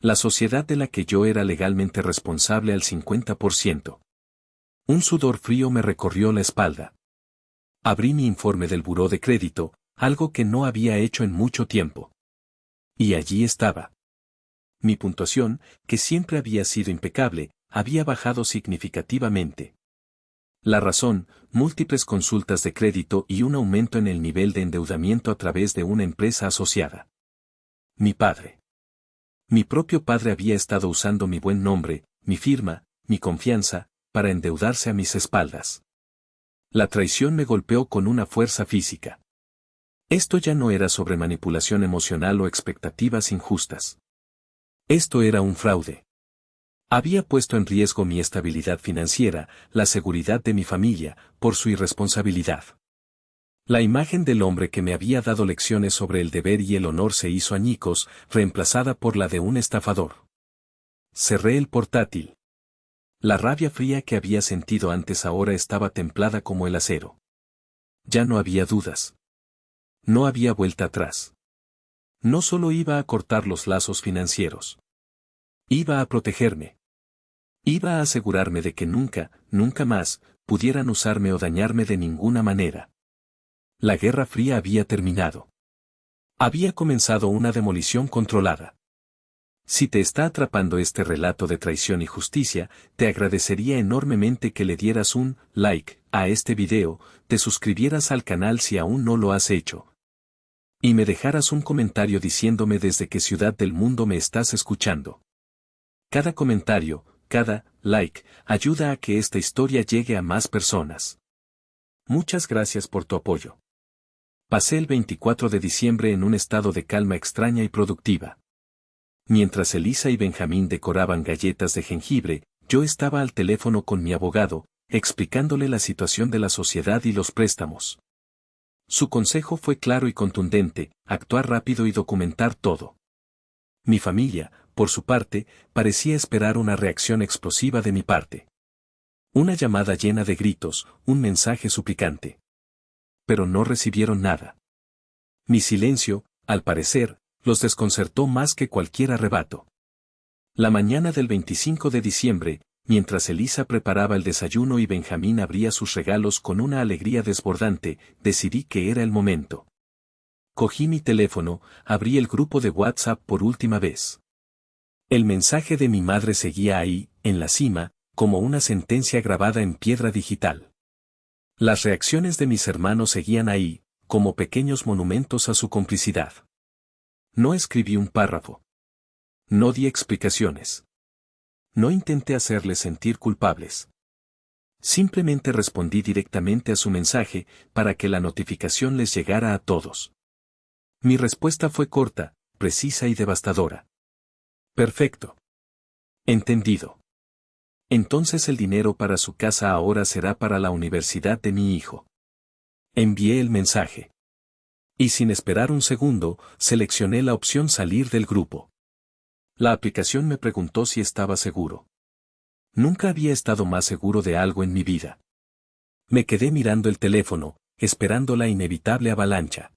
La sociedad de la que yo era legalmente responsable al 50%. Un sudor frío me recorrió la espalda. Abrí mi informe del buró de crédito, algo que no había hecho en mucho tiempo. Y allí estaba. Mi puntuación, que siempre había sido impecable, había bajado significativamente. La razón, múltiples consultas de crédito y un aumento en el nivel de endeudamiento a través de una empresa asociada. Mi padre. Mi propio padre había estado usando mi buen nombre, mi firma, mi confianza, para endeudarse a mis espaldas. La traición me golpeó con una fuerza física. Esto ya no era sobre manipulación emocional o expectativas injustas. Esto era un fraude. Había puesto en riesgo mi estabilidad financiera, la seguridad de mi familia, por su irresponsabilidad. La imagen del hombre que me había dado lecciones sobre el deber y el honor se hizo añicos, reemplazada por la de un estafador. Cerré el portátil. La rabia fría que había sentido antes ahora estaba templada como el acero. Ya no había dudas. No había vuelta atrás. No solo iba a cortar los lazos financieros. Iba a protegerme. Iba a asegurarme de que nunca, nunca más, pudieran usarme o dañarme de ninguna manera. La Guerra Fría había terminado. Había comenzado una demolición controlada. Si te está atrapando este relato de traición y justicia, te agradecería enormemente que le dieras un like a este video, te suscribieras al canal si aún no lo has hecho. Y me dejaras un comentario diciéndome desde qué ciudad del mundo me estás escuchando. Cada comentario, cada like, ayuda a que esta historia llegue a más personas. Muchas gracias por tu apoyo. Pasé el 24 de diciembre en un estado de calma extraña y productiva. Mientras Elisa y Benjamín decoraban galletas de jengibre, yo estaba al teléfono con mi abogado, explicándole la situación de la sociedad y los préstamos. Su consejo fue claro y contundente: actuar rápido y documentar todo. Mi familia, por su parte, parecía esperar una reacción explosiva de mi parte. Una llamada llena de gritos, un mensaje suplicante. Pero no recibieron nada. Mi silencio, al parecer, los desconcertó más que cualquier arrebato. La mañana del 25 de diciembre, mientras Elisa preparaba el desayuno y Benjamín abría sus regalos con una alegría desbordante, decidí que era el momento. Cogí mi teléfono, abrí el grupo de WhatsApp por última vez. El mensaje de mi madre seguía ahí, en la cima, como una sentencia grabada en piedra digital. Las reacciones de mis hermanos seguían ahí, como pequeños monumentos a su complicidad. No escribí un párrafo. No di explicaciones. No intenté hacerles sentir culpables. Simplemente respondí directamente a su mensaje para que la notificación les llegara a todos. Mi respuesta fue corta, precisa y devastadora. Perfecto. Entendido. Entonces el dinero para su casa ahora será para la universidad de mi hijo. Envié el mensaje. Y sin esperar un segundo, seleccioné la opción salir del grupo. La aplicación me preguntó si estaba seguro. Nunca había estado más seguro de algo en mi vida. Me quedé mirando el teléfono, esperando la inevitable avalancha.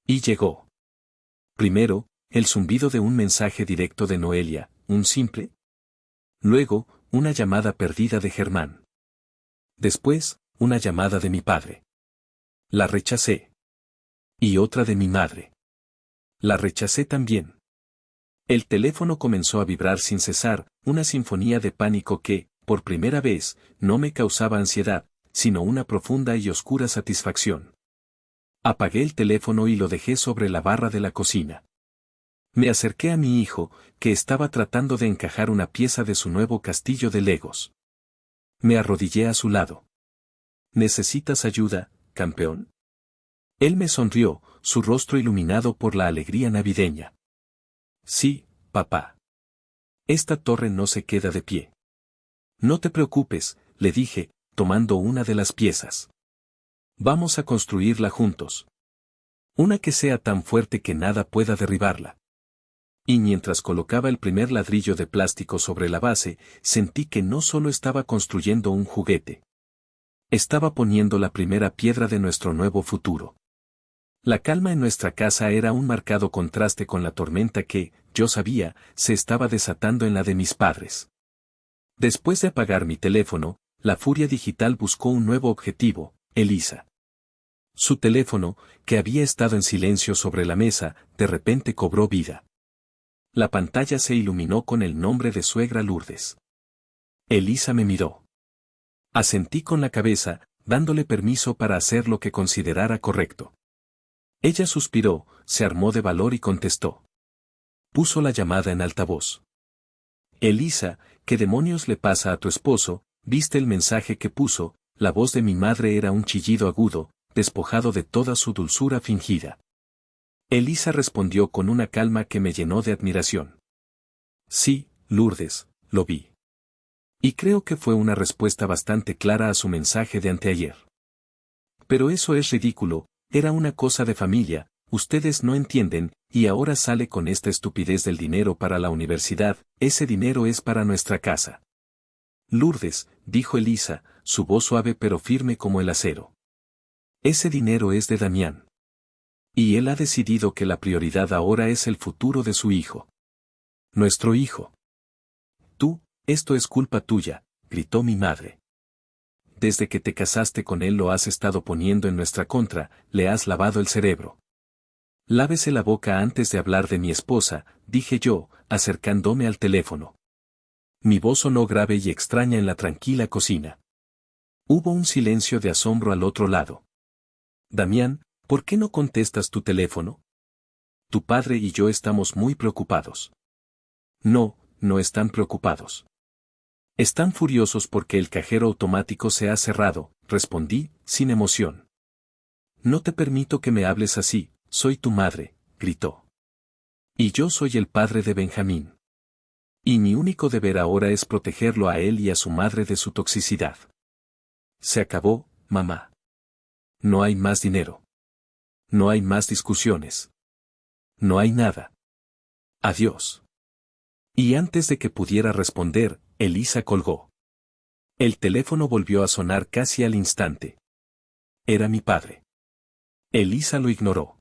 Y llegó. Primero, el zumbido de un mensaje directo de Noelia, un simple. Luego, una llamada perdida de Germán. Después, una llamada de mi padre. La rechacé. Y otra de mi madre. La rechacé también. El teléfono comenzó a vibrar sin cesar, una sinfonía de pánico que, por primera vez, no me causaba ansiedad, sino una profunda y oscura satisfacción. Apagué el teléfono y lo dejé sobre la barra de la cocina. Me acerqué a mi hijo, que estaba tratando de encajar una pieza de su nuevo castillo de Legos. Me arrodillé a su lado. ¿Necesitas ayuda, campeón? Él me sonrió, su rostro iluminado por la alegría navideña. Sí, papá. Esta torre no se queda de pie. No te preocupes, le dije, tomando una de las piezas. Vamos a construirla juntos. Una que sea tan fuerte que nada pueda derribarla. Y mientras colocaba el primer ladrillo de plástico sobre la base, sentí que no solo estaba construyendo un juguete. Estaba poniendo la primera piedra de nuestro nuevo futuro. La calma en nuestra casa era un marcado contraste con la tormenta que, yo sabía, se estaba desatando en la de mis padres. Después de apagar mi teléfono, la furia digital buscó un nuevo objetivo, Elisa. Su teléfono, que había estado en silencio sobre la mesa, de repente cobró vida. La pantalla se iluminó con el nombre de suegra Lourdes. Elisa me miró. Asentí con la cabeza, dándole permiso para hacer lo que considerara correcto. Ella suspiró, se armó de valor y contestó. Puso la llamada en altavoz. Elisa, ¿qué demonios le pasa a tu esposo? ¿Viste el mensaje que puso? La voz de mi madre era un chillido agudo, despojado de toda su dulzura fingida. Elisa respondió con una calma que me llenó de admiración. Sí, Lourdes, lo vi. Y creo que fue una respuesta bastante clara a su mensaje de anteayer. Pero eso es ridículo, era una cosa de familia, ustedes no entienden, y ahora sale con esta estupidez del dinero para la universidad, ese dinero es para nuestra casa. Lourdes, dijo Elisa, su voz suave pero firme como el acero. Ese dinero es de Damián. Y él ha decidido que la prioridad ahora es el futuro de su hijo. Nuestro hijo. Tú, esto es culpa tuya, gritó mi madre. Desde que te casaste con él lo has estado poniendo en nuestra contra, le has lavado el cerebro. Lávese la boca antes de hablar de mi esposa, dije yo, acercándome al teléfono. Mi voz sonó grave y extraña en la tranquila cocina. Hubo un silencio de asombro al otro lado. Damián, ¿por qué no contestas tu teléfono? Tu padre y yo estamos muy preocupados. No, no están preocupados. Están furiosos porque el cajero automático se ha cerrado, respondí, sin emoción. No te permito que me hables así, soy tu madre, gritó. Y yo soy el padre de Benjamín. Y mi único deber ahora es protegerlo a él y a su madre de su toxicidad. Se acabó, mamá. No hay más dinero. No hay más discusiones. No hay nada. Adiós. Y antes de que pudiera responder, Elisa colgó. El teléfono volvió a sonar casi al instante. Era mi padre. Elisa lo ignoró.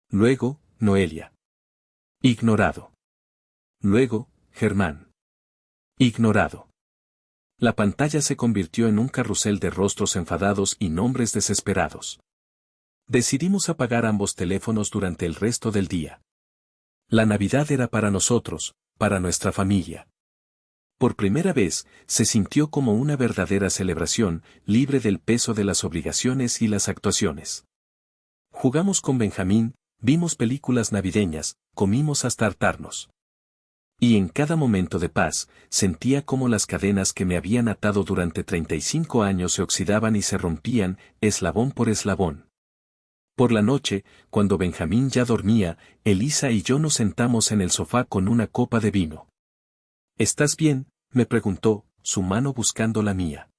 Luego, Noelia. Ignorado. Luego, Germán. Ignorado. La pantalla se convirtió en un carrusel de rostros enfadados y nombres desesperados. Decidimos apagar ambos teléfonos durante el resto del día. La Navidad era para nosotros, para nuestra familia. Por primera vez, se sintió como una verdadera celebración, libre del peso de las obligaciones y las actuaciones. Jugamos con Benjamín, vimos películas navideñas, comimos hasta hartarnos. Y en cada momento de paz, sentía como las cadenas que me habían atado durante 35 años se oxidaban y se rompían, eslabón por eslabón. Por la noche, cuando Benjamín ya dormía, Elisa y yo nos sentamos en el sofá con una copa de vino. ¿Estás bien?, me preguntó, su mano buscando la mía.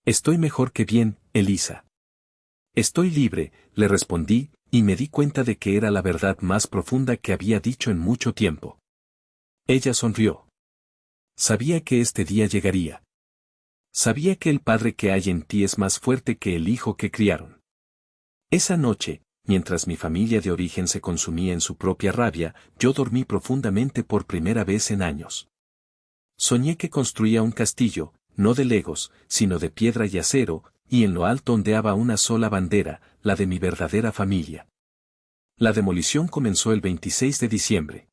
Estoy mejor que bien, Elisa. Estoy libre, le respondí, y me di cuenta de que era la verdad más profunda que había dicho en mucho tiempo. Ella sonrió. Sabía que este día llegaría. Sabía que el padre que hay en ti es más fuerte que el hijo que criaron. Esa noche, mientras mi familia de origen se consumía en su propia rabia, yo dormí profundamente por primera vez en años. Soñé que construía un castillo, no de legos, sino de piedra y acero, y en lo alto ondeaba una sola bandera, la de mi verdadera familia. La demolición comenzó el 26 de diciembre.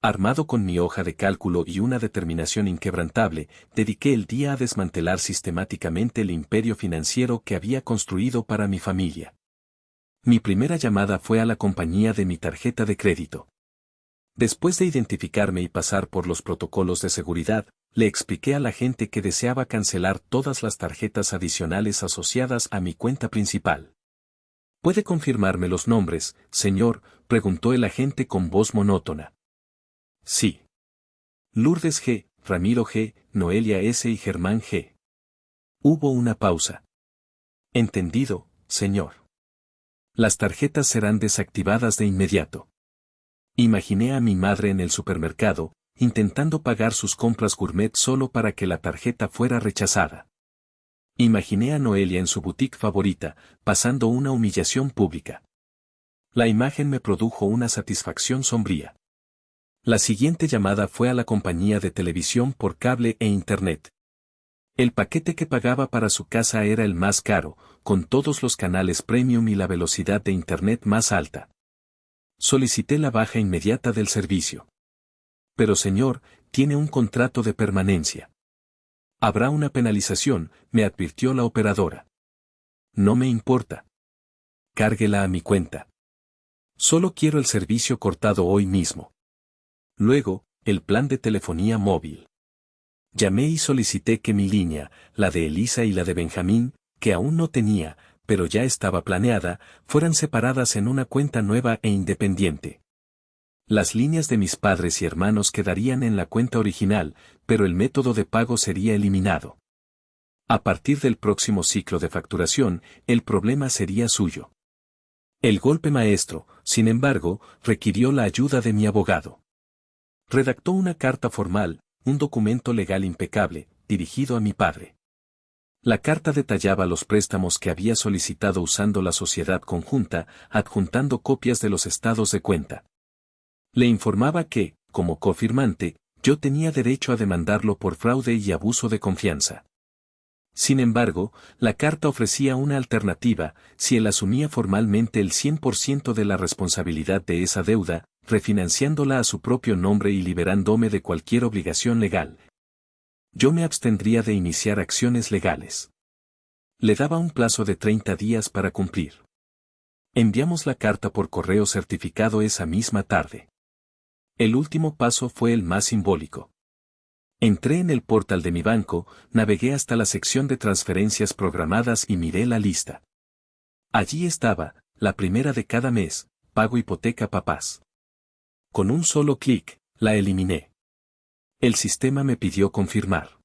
Armado con mi hoja de cálculo y una determinación inquebrantable, dediqué el día a desmantelar sistemáticamente el imperio financiero que había construido para mi familia. Mi primera llamada fue a la compañía de mi tarjeta de crédito. Después de identificarme y pasar por los protocolos de seguridad, le expliqué a la gente que deseaba cancelar todas las tarjetas adicionales asociadas a mi cuenta principal. ¿Puede confirmarme los nombres, señor?, preguntó el agente con voz monótona. Sí. Lourdes G., Ramiro G., Noelia S. y Germán G. Hubo una pausa. Entendido, señor. Las tarjetas serán desactivadas de inmediato. Imaginé a mi madre en el supermercado, intentando pagar sus compras gourmet solo para que la tarjeta fuera rechazada. Imaginé a Noelia en su boutique favorita, pasando una humillación pública. La imagen me produjo una satisfacción sombría. La siguiente llamada fue a la compañía de televisión por cable e internet. El paquete que pagaba para su casa era el más caro, con todos los canales premium y la velocidad de internet más alta. Solicité la baja inmediata del servicio. Pero señor, tiene un contrato de permanencia. Habrá una penalización, me advirtió la operadora. No me importa. Cárguela a mi cuenta. Solo quiero el servicio cortado hoy mismo. Luego, el plan de telefonía móvil. Llamé y solicité que mi línea, la de Elisa y la de Benjamín, que aún no tenía, pero ya estaba planeada, fueran separadas en una cuenta nueva e independiente. Las líneas de mis padres y hermanos quedarían en la cuenta original, pero el método de pago sería eliminado. A partir del próximo ciclo de facturación, el problema sería suyo. El golpe maestro, sin embargo, requirió la ayuda de mi abogado. Redactó una carta formal, un documento legal impecable, dirigido a mi padre. La carta detallaba los préstamos que había solicitado usando la sociedad conjunta, adjuntando copias de los estados de cuenta. Le informaba que, como cofirmante, yo tenía derecho a demandarlo por fraude y abuso de confianza. Sin embargo, la carta ofrecía una alternativa, si él asumía formalmente el 100% de la responsabilidad de esa deuda, refinanciándola a su propio nombre y liberándome de cualquier obligación legal. Yo me abstendría de iniciar acciones legales. Le daba un plazo de 30 días para cumplir. Enviamos la carta por correo certificado esa misma tarde. El último paso fue el más simbólico. Entré en el portal de mi banco, navegué hasta la sección de transferencias programadas y miré la lista. Allí estaba, la primera de cada mes, pago hipoteca papás. Con un solo clic, la eliminé. El sistema me pidió confirmar.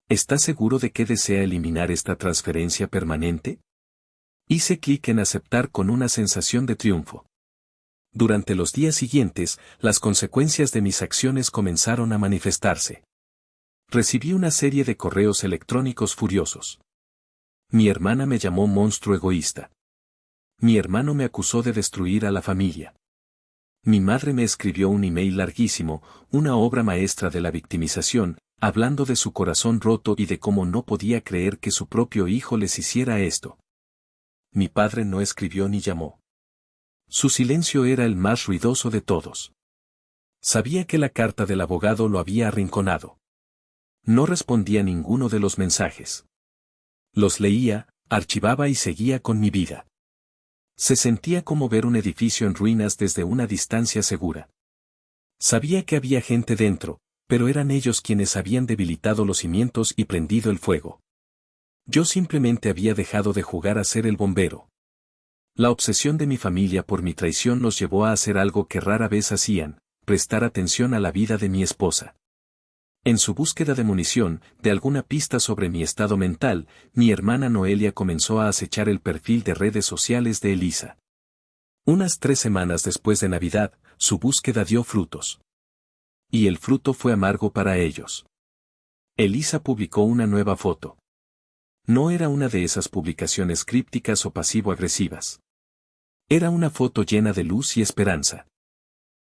¿Está seguro de que desea eliminar esta transferencia permanente? Hice clic en aceptar con una sensación de triunfo. Durante los días siguientes, las consecuencias de mis acciones comenzaron a manifestarse. Recibí una serie de correos electrónicos furiosos. Mi hermana me llamó monstruo egoísta. Mi hermano me acusó de destruir a la familia. Mi madre me escribió un email larguísimo, una obra maestra de la victimización, hablando de su corazón roto y de cómo no podía creer que su propio hijo les hiciera esto. Mi padre no escribió ni llamó. Su silencio era el más ruidoso de todos. Sabía que la carta del abogado lo había arrinconado. No respondía ninguno de los mensajes. Los leía, archivaba y seguía con mi vida. Se sentía como ver un edificio en ruinas desde una distancia segura. Sabía que había gente dentro, pero eran ellos quienes habían debilitado los cimientos y prendido el fuego. Yo simplemente había dejado de jugar a ser el bombero. La obsesión de mi familia por mi traición los llevó a hacer algo que rara vez hacían, prestar atención a la vida de mi esposa. En su búsqueda de munición, de alguna pista sobre mi estado mental, mi hermana Noelia comenzó a acechar el perfil de redes sociales de Elisa. Unas 3 semanas después de Navidad, su búsqueda dio frutos. Y el fruto fue amargo para ellos. Elisa publicó una nueva foto. No era una de esas publicaciones crípticas o pasivo-agresivas. Era una foto llena de luz y esperanza.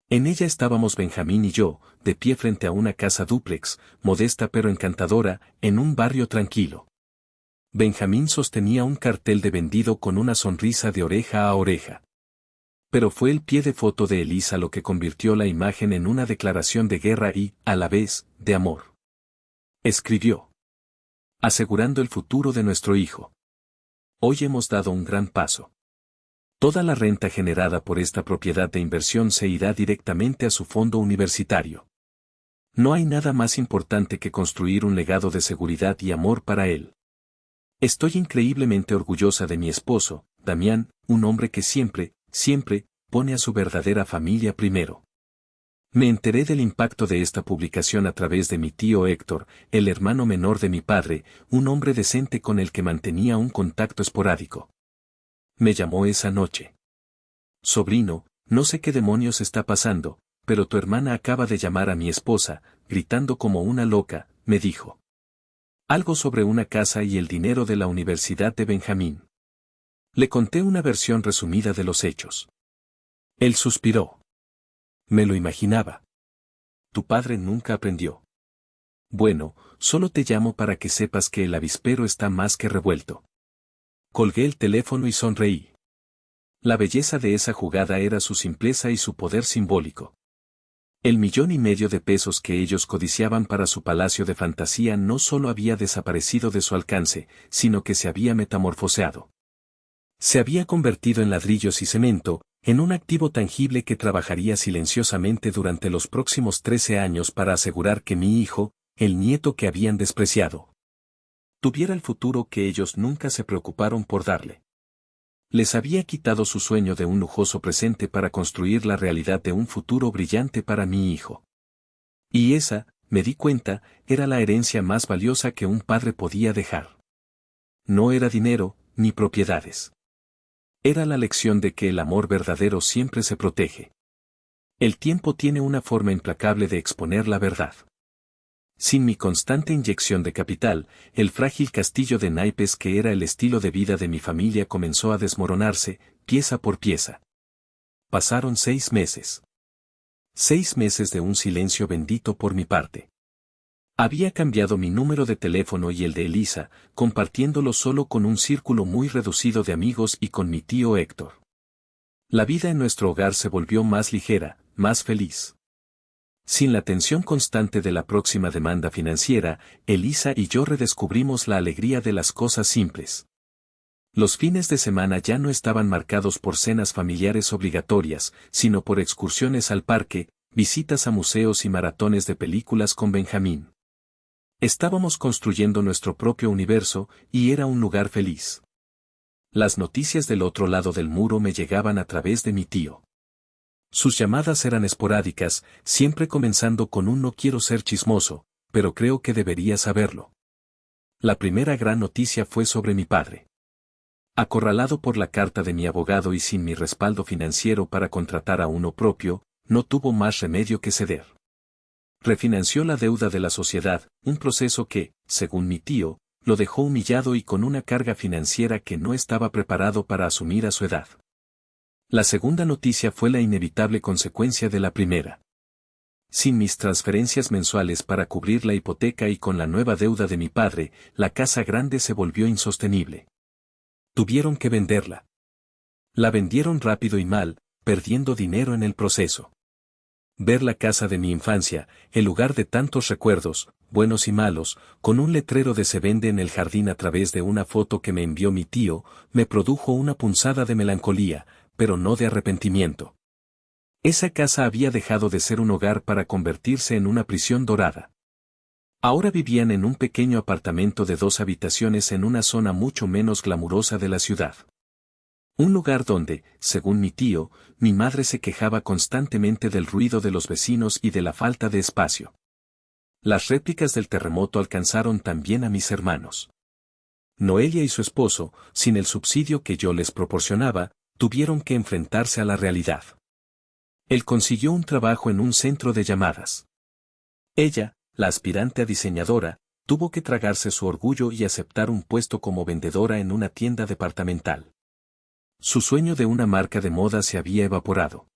En ella estábamos Benjamín y yo, de pie frente a una casa dúplex, modesta pero encantadora, en un barrio tranquilo. Benjamín sostenía un cartel de vendido con una sonrisa de oreja a oreja. Pero fue el pie de foto de Elisa lo que convirtió la imagen en una declaración de guerra y, a la vez, de amor. Escribió. Asegurando el futuro de nuestro hijo. Hoy hemos dado un gran paso. Toda la renta generada por esta propiedad de inversión se irá directamente a su fondo universitario. No hay nada más importante que construir un legado de seguridad y amor para él. Estoy increíblemente orgullosa de mi esposo, Damián, un hombre que siempre, pone a su verdadera familia primero. Me enteré del impacto de esta publicación a través de mi tío Héctor, el hermano menor de mi padre, un hombre decente con el que mantenía un contacto esporádico. Me llamó esa noche. Sobrino, no sé qué demonios está pasando, pero tu hermana acaba de llamar a mi esposa, gritando como una loca, me dijo. Algo sobre una casa y el dinero de la Universidad de Benjamín. Le conté una versión resumida de los hechos. Él suspiró. Me lo imaginaba. Tu padre nunca aprendió. Bueno, solo te llamo para que sepas que el avispero está más que revuelto. Colgué el teléfono y sonreí. La belleza de esa jugada era su simpleza y su poder simbólico. El 1,5 millones de pesos que ellos codiciaban para su palacio de fantasía no solo había desaparecido de su alcance, sino que se había metamorfoseado. Se había convertido en ladrillos y cemento, en un activo tangible que trabajaría silenciosamente durante los próximos 13 años para asegurar que mi hijo, el nieto que habían despreciado, tuviera el futuro que ellos nunca se preocuparon por darle. Les había quitado su sueño de un lujoso presente para construir la realidad de un futuro brillante para mi hijo. Y esa, me di cuenta, era la herencia más valiosa que un padre podía dejar. No era dinero, ni propiedades. Era la lección de que el amor verdadero siempre se protege. El tiempo tiene una forma implacable de exponer la verdad. Sin mi constante inyección de capital, el frágil castillo de naipes que era el estilo de vida de mi familia comenzó a desmoronarse, pieza por pieza. Pasaron 6 meses. 6 meses de un silencio bendito por mi parte. Había cambiado mi número de teléfono y el de Elisa, compartiéndolo solo con un círculo muy reducido de amigos y con mi tío Héctor. La vida en nuestro hogar se volvió más ligera, más feliz. Sin la tensión constante de la próxima demanda financiera, Elisa y yo redescubrimos la alegría de las cosas simples. Los fines de semana ya no estaban marcados por cenas familiares obligatorias, sino por excursiones al parque, visitas a museos y maratones de películas con Benjamín. Estábamos construyendo nuestro propio universo, y era un lugar feliz. Las noticias del otro lado del muro me llegaban a través de mi tío. Sus llamadas eran esporádicas, siempre comenzando con un no quiero ser chismoso, pero creo que debería saberlo. La primera gran noticia fue sobre mi padre. Acorralado por la carta de mi abogado y sin mi respaldo financiero para contratar a uno propio, no tuvo más remedio que ceder. Refinanció la deuda de la sociedad, un proceso que, según mi tío, lo dejó humillado y con una carga financiera que no estaba preparado para asumir a su edad. La segunda noticia fue la inevitable consecuencia de la primera. Sin mis transferencias mensuales para cubrir la hipoteca y con la nueva deuda de mi padre, la casa grande se volvió insostenible. Tuvieron que venderla. La vendieron rápido y mal, perdiendo dinero en el proceso. Ver la casa de mi infancia, el lugar de tantos recuerdos, buenos y malos, con un letrero de se vende en el jardín a través de una foto que me envió mi tío, me produjo una punzada de melancolía, pero no de arrepentimiento. Esa casa había dejado de ser un hogar para convertirse en una prisión dorada. Ahora vivían en un pequeño apartamento de 2 habitaciones en una zona mucho menos glamurosa de la ciudad. Un lugar donde, según mi tío, mi madre se quejaba constantemente del ruido de los vecinos y de la falta de espacio. Las réplicas del terremoto alcanzaron también a mis hermanos. Noelia y su esposo, sin el subsidio que yo les proporcionaba, tuvieron que enfrentarse a la realidad. Él consiguió un trabajo en un centro de llamadas. Ella, la aspirante a diseñadora, tuvo que tragarse su orgullo y aceptar un puesto como vendedora en una tienda departamental. Su sueño de una marca de moda se había evaporado.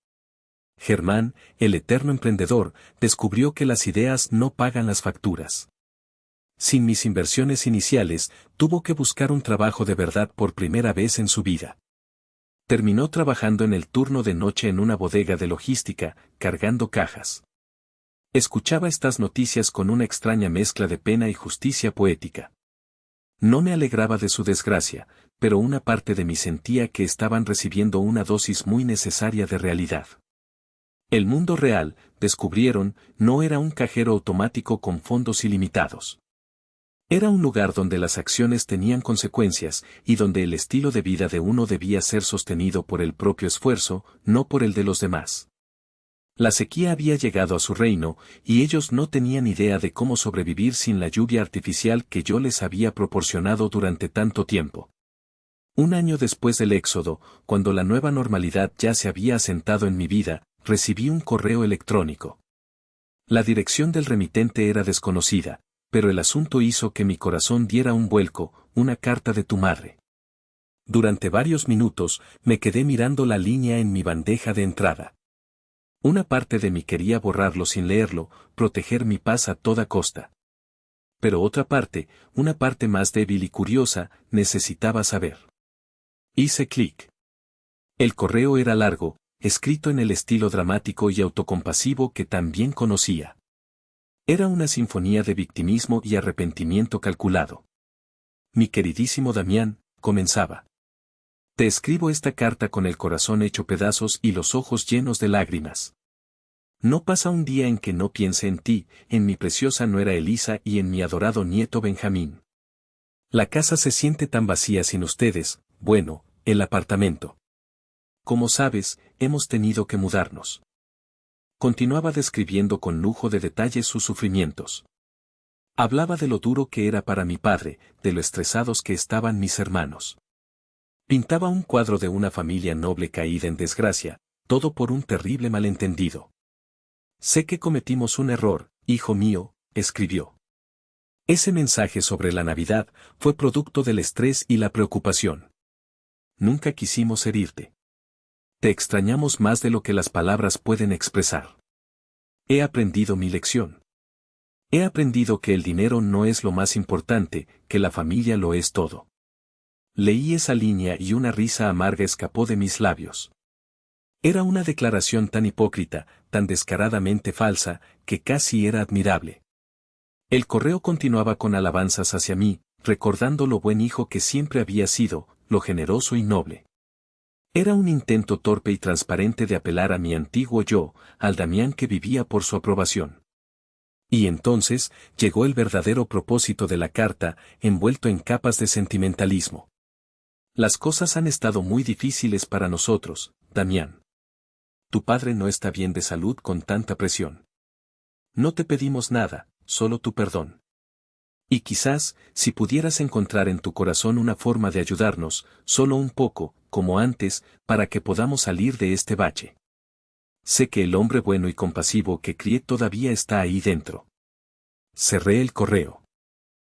Germán, el eterno emprendedor, descubrió que las ideas no pagan las facturas. Sin mis inversiones iniciales, tuvo que buscar un trabajo de verdad por primera vez en su vida. Terminó trabajando en el turno de noche en una bodega de logística, cargando cajas. Escuchaba estas noticias con una extraña mezcla de pena y justicia poética. No me alegraba de su desgracia, pero una parte de mí sentía que estaban recibiendo una dosis muy necesaria de realidad. El mundo real, descubrieron, no era un cajero automático con fondos ilimitados. Era un lugar donde las acciones tenían consecuencias y donde el estilo de vida de uno debía ser sostenido por el propio esfuerzo, no por el de los demás. La sequía había llegado a su reino, y ellos no tenían idea de cómo sobrevivir sin la lluvia artificial que yo les había proporcionado durante tanto tiempo. Un año después del éxodo, cuando la nueva normalidad ya se había asentado en mi vida, recibí un correo electrónico. La dirección del remitente era desconocida, pero el asunto hizo que mi corazón diera un vuelco, una carta de tu madre. Durante varios minutos, me quedé mirando la línea en mi bandeja de entrada. Una parte de mí quería borrarlo sin leerlo, proteger mi paz a toda costa. Pero otra parte, una parte más débil y curiosa, necesitaba saber. Hice clic. El correo era largo, escrito en el estilo dramático y autocompasivo que también conocía. Era una sinfonía de victimismo y arrepentimiento calculado. Mi queridísimo Damián, comenzaba. Te escribo esta carta con el corazón hecho pedazos y los ojos llenos de lágrimas. No pasa un día en que no piense en ti, en mi preciosa nuera Elisa y en mi adorado nieto Benjamín. La casa se siente tan vacía sin ustedes, bueno, el apartamento. Como sabes, hemos tenido que mudarnos. Continuaba describiendo con lujo de detalles sus sufrimientos. Hablaba de lo duro que era para mi padre, de lo estresados que estaban mis hermanos. Pintaba un cuadro de una familia noble caída en desgracia, todo por un terrible malentendido. Sé que cometimos un error, hijo mío, escribió. Ese mensaje sobre la Navidad fue producto del estrés y la preocupación. Nunca quisimos herirte. Te extrañamos más de lo que las palabras pueden expresar. He aprendido mi lección. He aprendido que el dinero no es lo más importante, que la familia lo es todo. Leí esa línea y una risa amarga escapó de mis labios. Era una declaración tan hipócrita, tan descaradamente falsa, que casi era admirable. El correo continuaba con alabanzas hacia mí, recordando lo buen hijo que siempre había sido, lo generoso y noble. Era un intento torpe y transparente de apelar a mi antiguo yo, al Damián que vivía por su aprobación. Y entonces, llegó el verdadero propósito de la carta, envuelto en capas de sentimentalismo. Las cosas han estado muy difíciles para nosotros, Damián. Tu padre no está bien de salud con tanta presión. No te pedimos nada, solo tu perdón. Y quizás, si pudieras encontrar en tu corazón una forma de ayudarnos, solo un poco, como antes, para que podamos salir de este bache. Sé que el hombre bueno y compasivo que crié todavía está ahí dentro. Cerré el correo.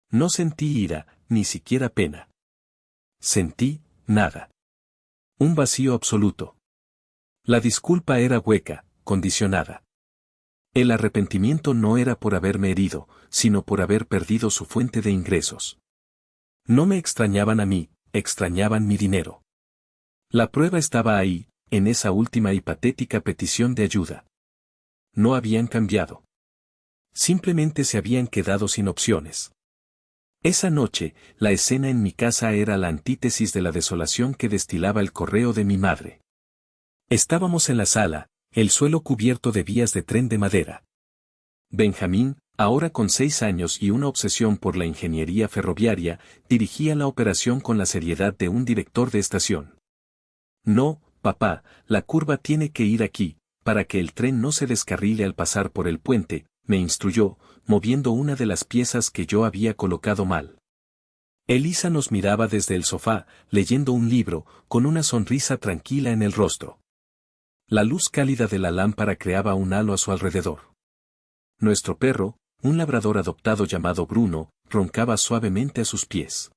No sentí ira, ni siquiera pena. Sentí, nada. Un vacío absoluto. La disculpa era hueca, condicionada. El arrepentimiento no era por haberme herido, sino por haber perdido su fuente de ingresos. No me extrañaban a mí, extrañaban mi dinero. La prueba estaba ahí, en esa última y patética petición de ayuda. No habían cambiado. Simplemente se habían quedado sin opciones. Esa noche, la escena en mi casa era la antítesis de la desolación que destilaba el correo de mi madre. Estábamos en la sala, el suelo cubierto de vías de tren de madera. Benjamín, ahora con 6 años y una obsesión por la ingeniería ferroviaria, dirigía la operación con la seriedad de un director de estación. No, papá, la curva tiene que ir aquí, para que el tren no se descarrile al pasar por el puente, me instruyó, moviendo una de las piezas que yo había colocado mal. Elisa nos miraba desde el sofá, leyendo un libro, con una sonrisa tranquila en el rostro. La luz cálida de la lámpara creaba un halo a su alrededor. Nuestro perro, un labrador adoptado llamado Bruno, roncaba suavemente a sus pies.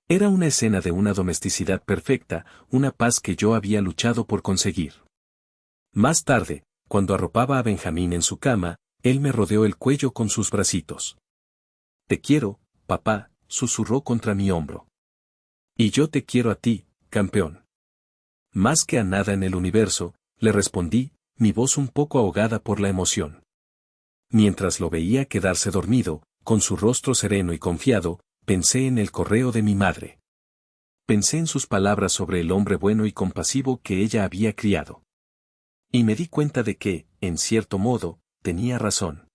Era una escena de una domesticidad perfecta, una paz que yo había luchado por conseguir. Más tarde, cuando arropaba a Benjamín en su cama, él me rodeó el cuello con sus bracitos. Te quiero, papá, susurró contra mi hombro. Y yo te quiero a ti, campeón. Más que a nada en el universo, le respondí, mi voz un poco ahogada por la emoción. Mientras lo veía quedarse dormido, con su rostro sereno y confiado, pensé en el correo de mi madre. Pensé en sus palabras sobre el hombre bueno y compasivo que ella había criado. Y me di cuenta de que, en cierto modo, tenía razón.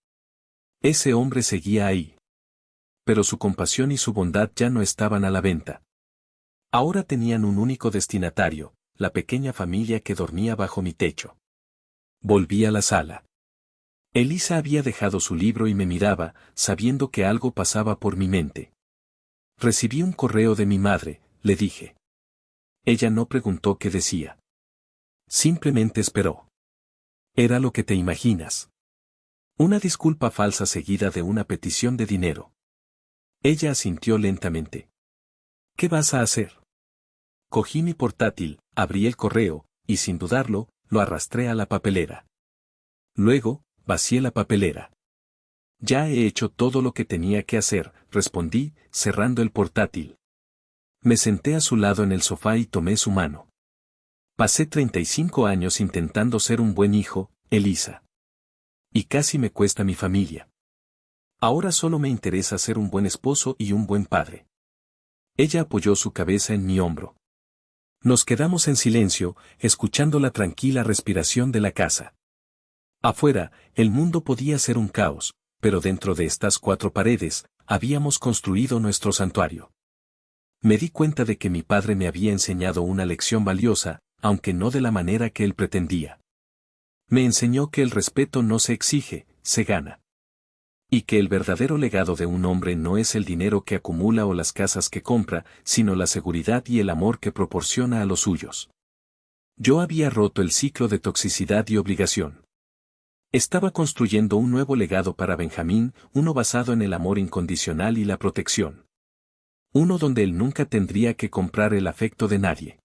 Ese hombre seguía ahí. Pero su compasión y su bondad ya no estaban a la venta. Ahora tenían un único destinatario, la pequeña familia que dormía bajo mi techo. Volví a la sala. Elisa había dejado su libro y me miraba, sabiendo que algo pasaba por mi mente. Recibí un correo de mi madre, le dije. Ella no preguntó qué decía. Simplemente esperó. Era lo que te imaginas. Una disculpa falsa seguida de una petición de dinero. Ella asintió lentamente. ¿Qué vas a hacer? Cogí mi portátil, abrí el correo, y sin dudarlo, lo arrastré a la papelera. Luego, vacié la papelera. Ya he hecho todo lo que tenía que hacer, respondí, cerrando el portátil. Me senté a su lado en el sofá y tomé su mano. Pasé 35 años intentando ser un buen hijo, Elisa. Y casi me cuesta mi familia. Ahora solo me interesa ser un buen esposo y un buen padre. Ella apoyó su cabeza en mi hombro. Nos quedamos en silencio, escuchando la tranquila respiración de la casa. Afuera, el mundo podía ser un caos, pero dentro de estas 4 paredes, habíamos construido nuestro santuario. Me di cuenta de que mi padre me había enseñado una lección valiosa, aunque no de la manera que él pretendía. Me enseñó que el respeto no se exige, se gana. Y que el verdadero legado de un hombre no es el dinero que acumula o las casas que compra, sino la seguridad y el amor que proporciona a los suyos. Yo había roto el ciclo de toxicidad y obligación. Estaba construyendo un nuevo legado para Benjamín, uno basado en el amor incondicional y la protección. Uno donde él nunca tendría que comprar el afecto de nadie.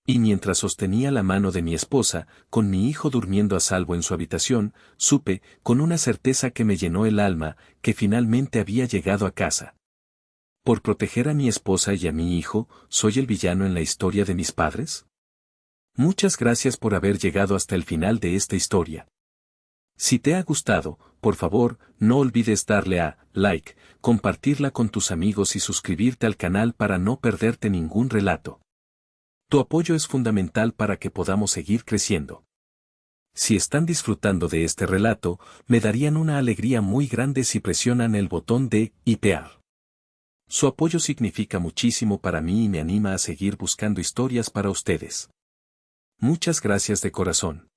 Y mientras sostenía la mano de mi esposa, con mi hijo durmiendo a salvo en su habitación, supe, con una certeza que me llenó el alma, que finalmente había llegado a casa. ¿Por proteger a mi esposa y a mi hijo, soy el villano en la historia de mis padres? Muchas gracias por haber llegado hasta el final de esta historia. Si te ha gustado, por favor, no olvides darle a like, compartirla con tus amigos y suscribirte al canal para no perderte ningún relato. Tu apoyo es fundamental para que podamos seguir creciendo. Si están disfrutando de este relato, me darían una alegría muy grande si presionan el botón de hipear. Su apoyo significa muchísimo para mí y me anima a seguir buscando historias para ustedes. Muchas gracias de corazón.